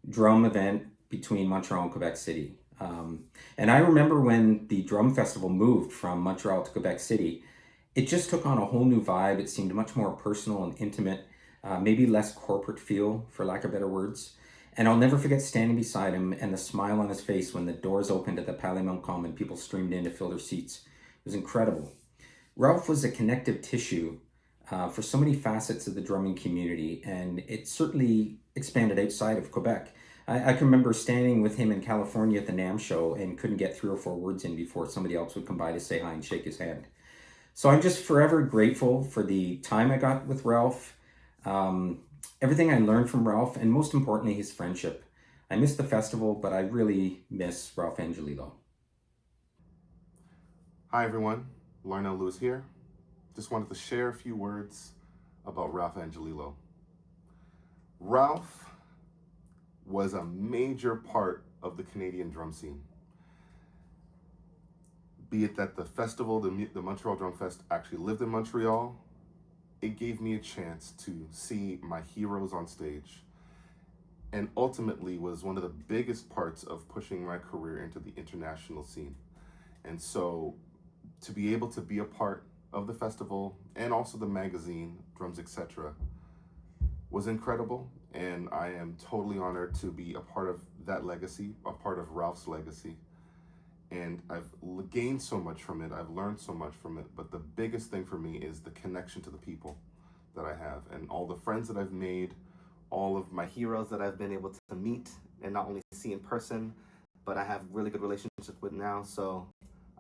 drum event between Montreal and Quebec City. And I remember when the Drum Festival moved from Montreal to Quebec City, it just took on a whole new vibe. It seemed much more personal and intimate, maybe less corporate feel, for lack of better words. And I'll never forget standing beside him and the smile on his face when the doors opened at the Palais Montcalm and people streamed in to fill their seats. It was incredible. Ralph was a connective tissue for so many facets of the drumming community, and it certainly expanded outside of Quebec. I can remember standing with him in California at the NAMM show and couldn't get 3 or 4 words in before somebody else would come by to say hi and shake his hand. So I'm just forever grateful for the time I got with Ralph, everything I learned from Ralph, and most importantly, his friendship. I miss the festival, but I really miss Ralph Angelillo. Hi everyone, Larnell Lewis here. Just wanted to share a few words about Ralph Angelillo. Ralph was a major part of the Canadian drum scene. Be it that the festival, the Montreal Drumfest, actually lived in Montreal, it gave me a chance to see my heroes on stage, and ultimately was one of the biggest parts of pushing my career into the international scene. And so to be able to be a part of the festival and also the magazine, Drums Etc., was incredible, and I am totally honored to be a part of that legacy, a part of Ralph's legacy. And I've gained so much from it, I've learned so much from it, but the biggest thing for me is the connection to the people that I have, and all the friends that I've made, all of my heroes that I've been able to meet and not only see in person, but I have really good relationships with now. So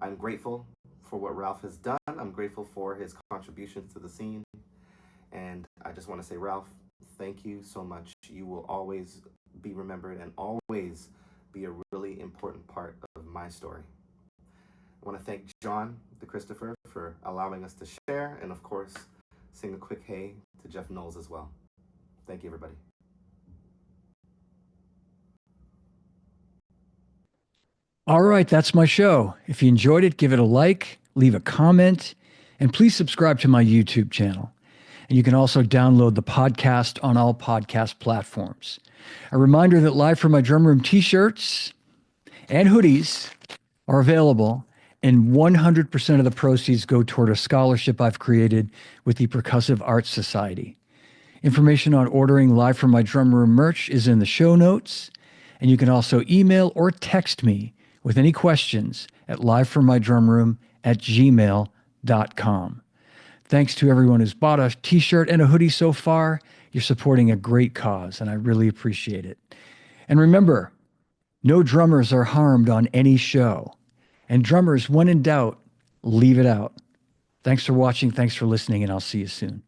I'm grateful for what Ralph has done. I'm grateful for his contributions to the scene. And I just want to say, Ralph, thank you so much. You will always be remembered and always be a really important part of my story. I want to thank John DeChristopher for allowing us to share, and of course, sing a quick hey to Jeff Knowles as well. Thank you, everybody. All right, that's my show. If you enjoyed it, give it a like, leave a comment, and please subscribe to my YouTube channel. And you can also download the podcast on all podcast platforms. A reminder that Live from My Drum Room t-shirts and hoodies are available, and 100% of the proceeds go toward a scholarship I've created with the Percussive Arts Society. Information on ordering Live from My Drum Room merch is in the show notes, and you can also email or text me with any questions at livefrommydrumroom@gmail.com. Thanks to everyone who's bought a t-shirt and a hoodie so far. You're supporting a great cause, and I really appreciate it. And remember, no drummers are harmed on any show. And drummers, when in doubt, leave it out. Thanks for watching, thanks for listening, and I'll see you soon.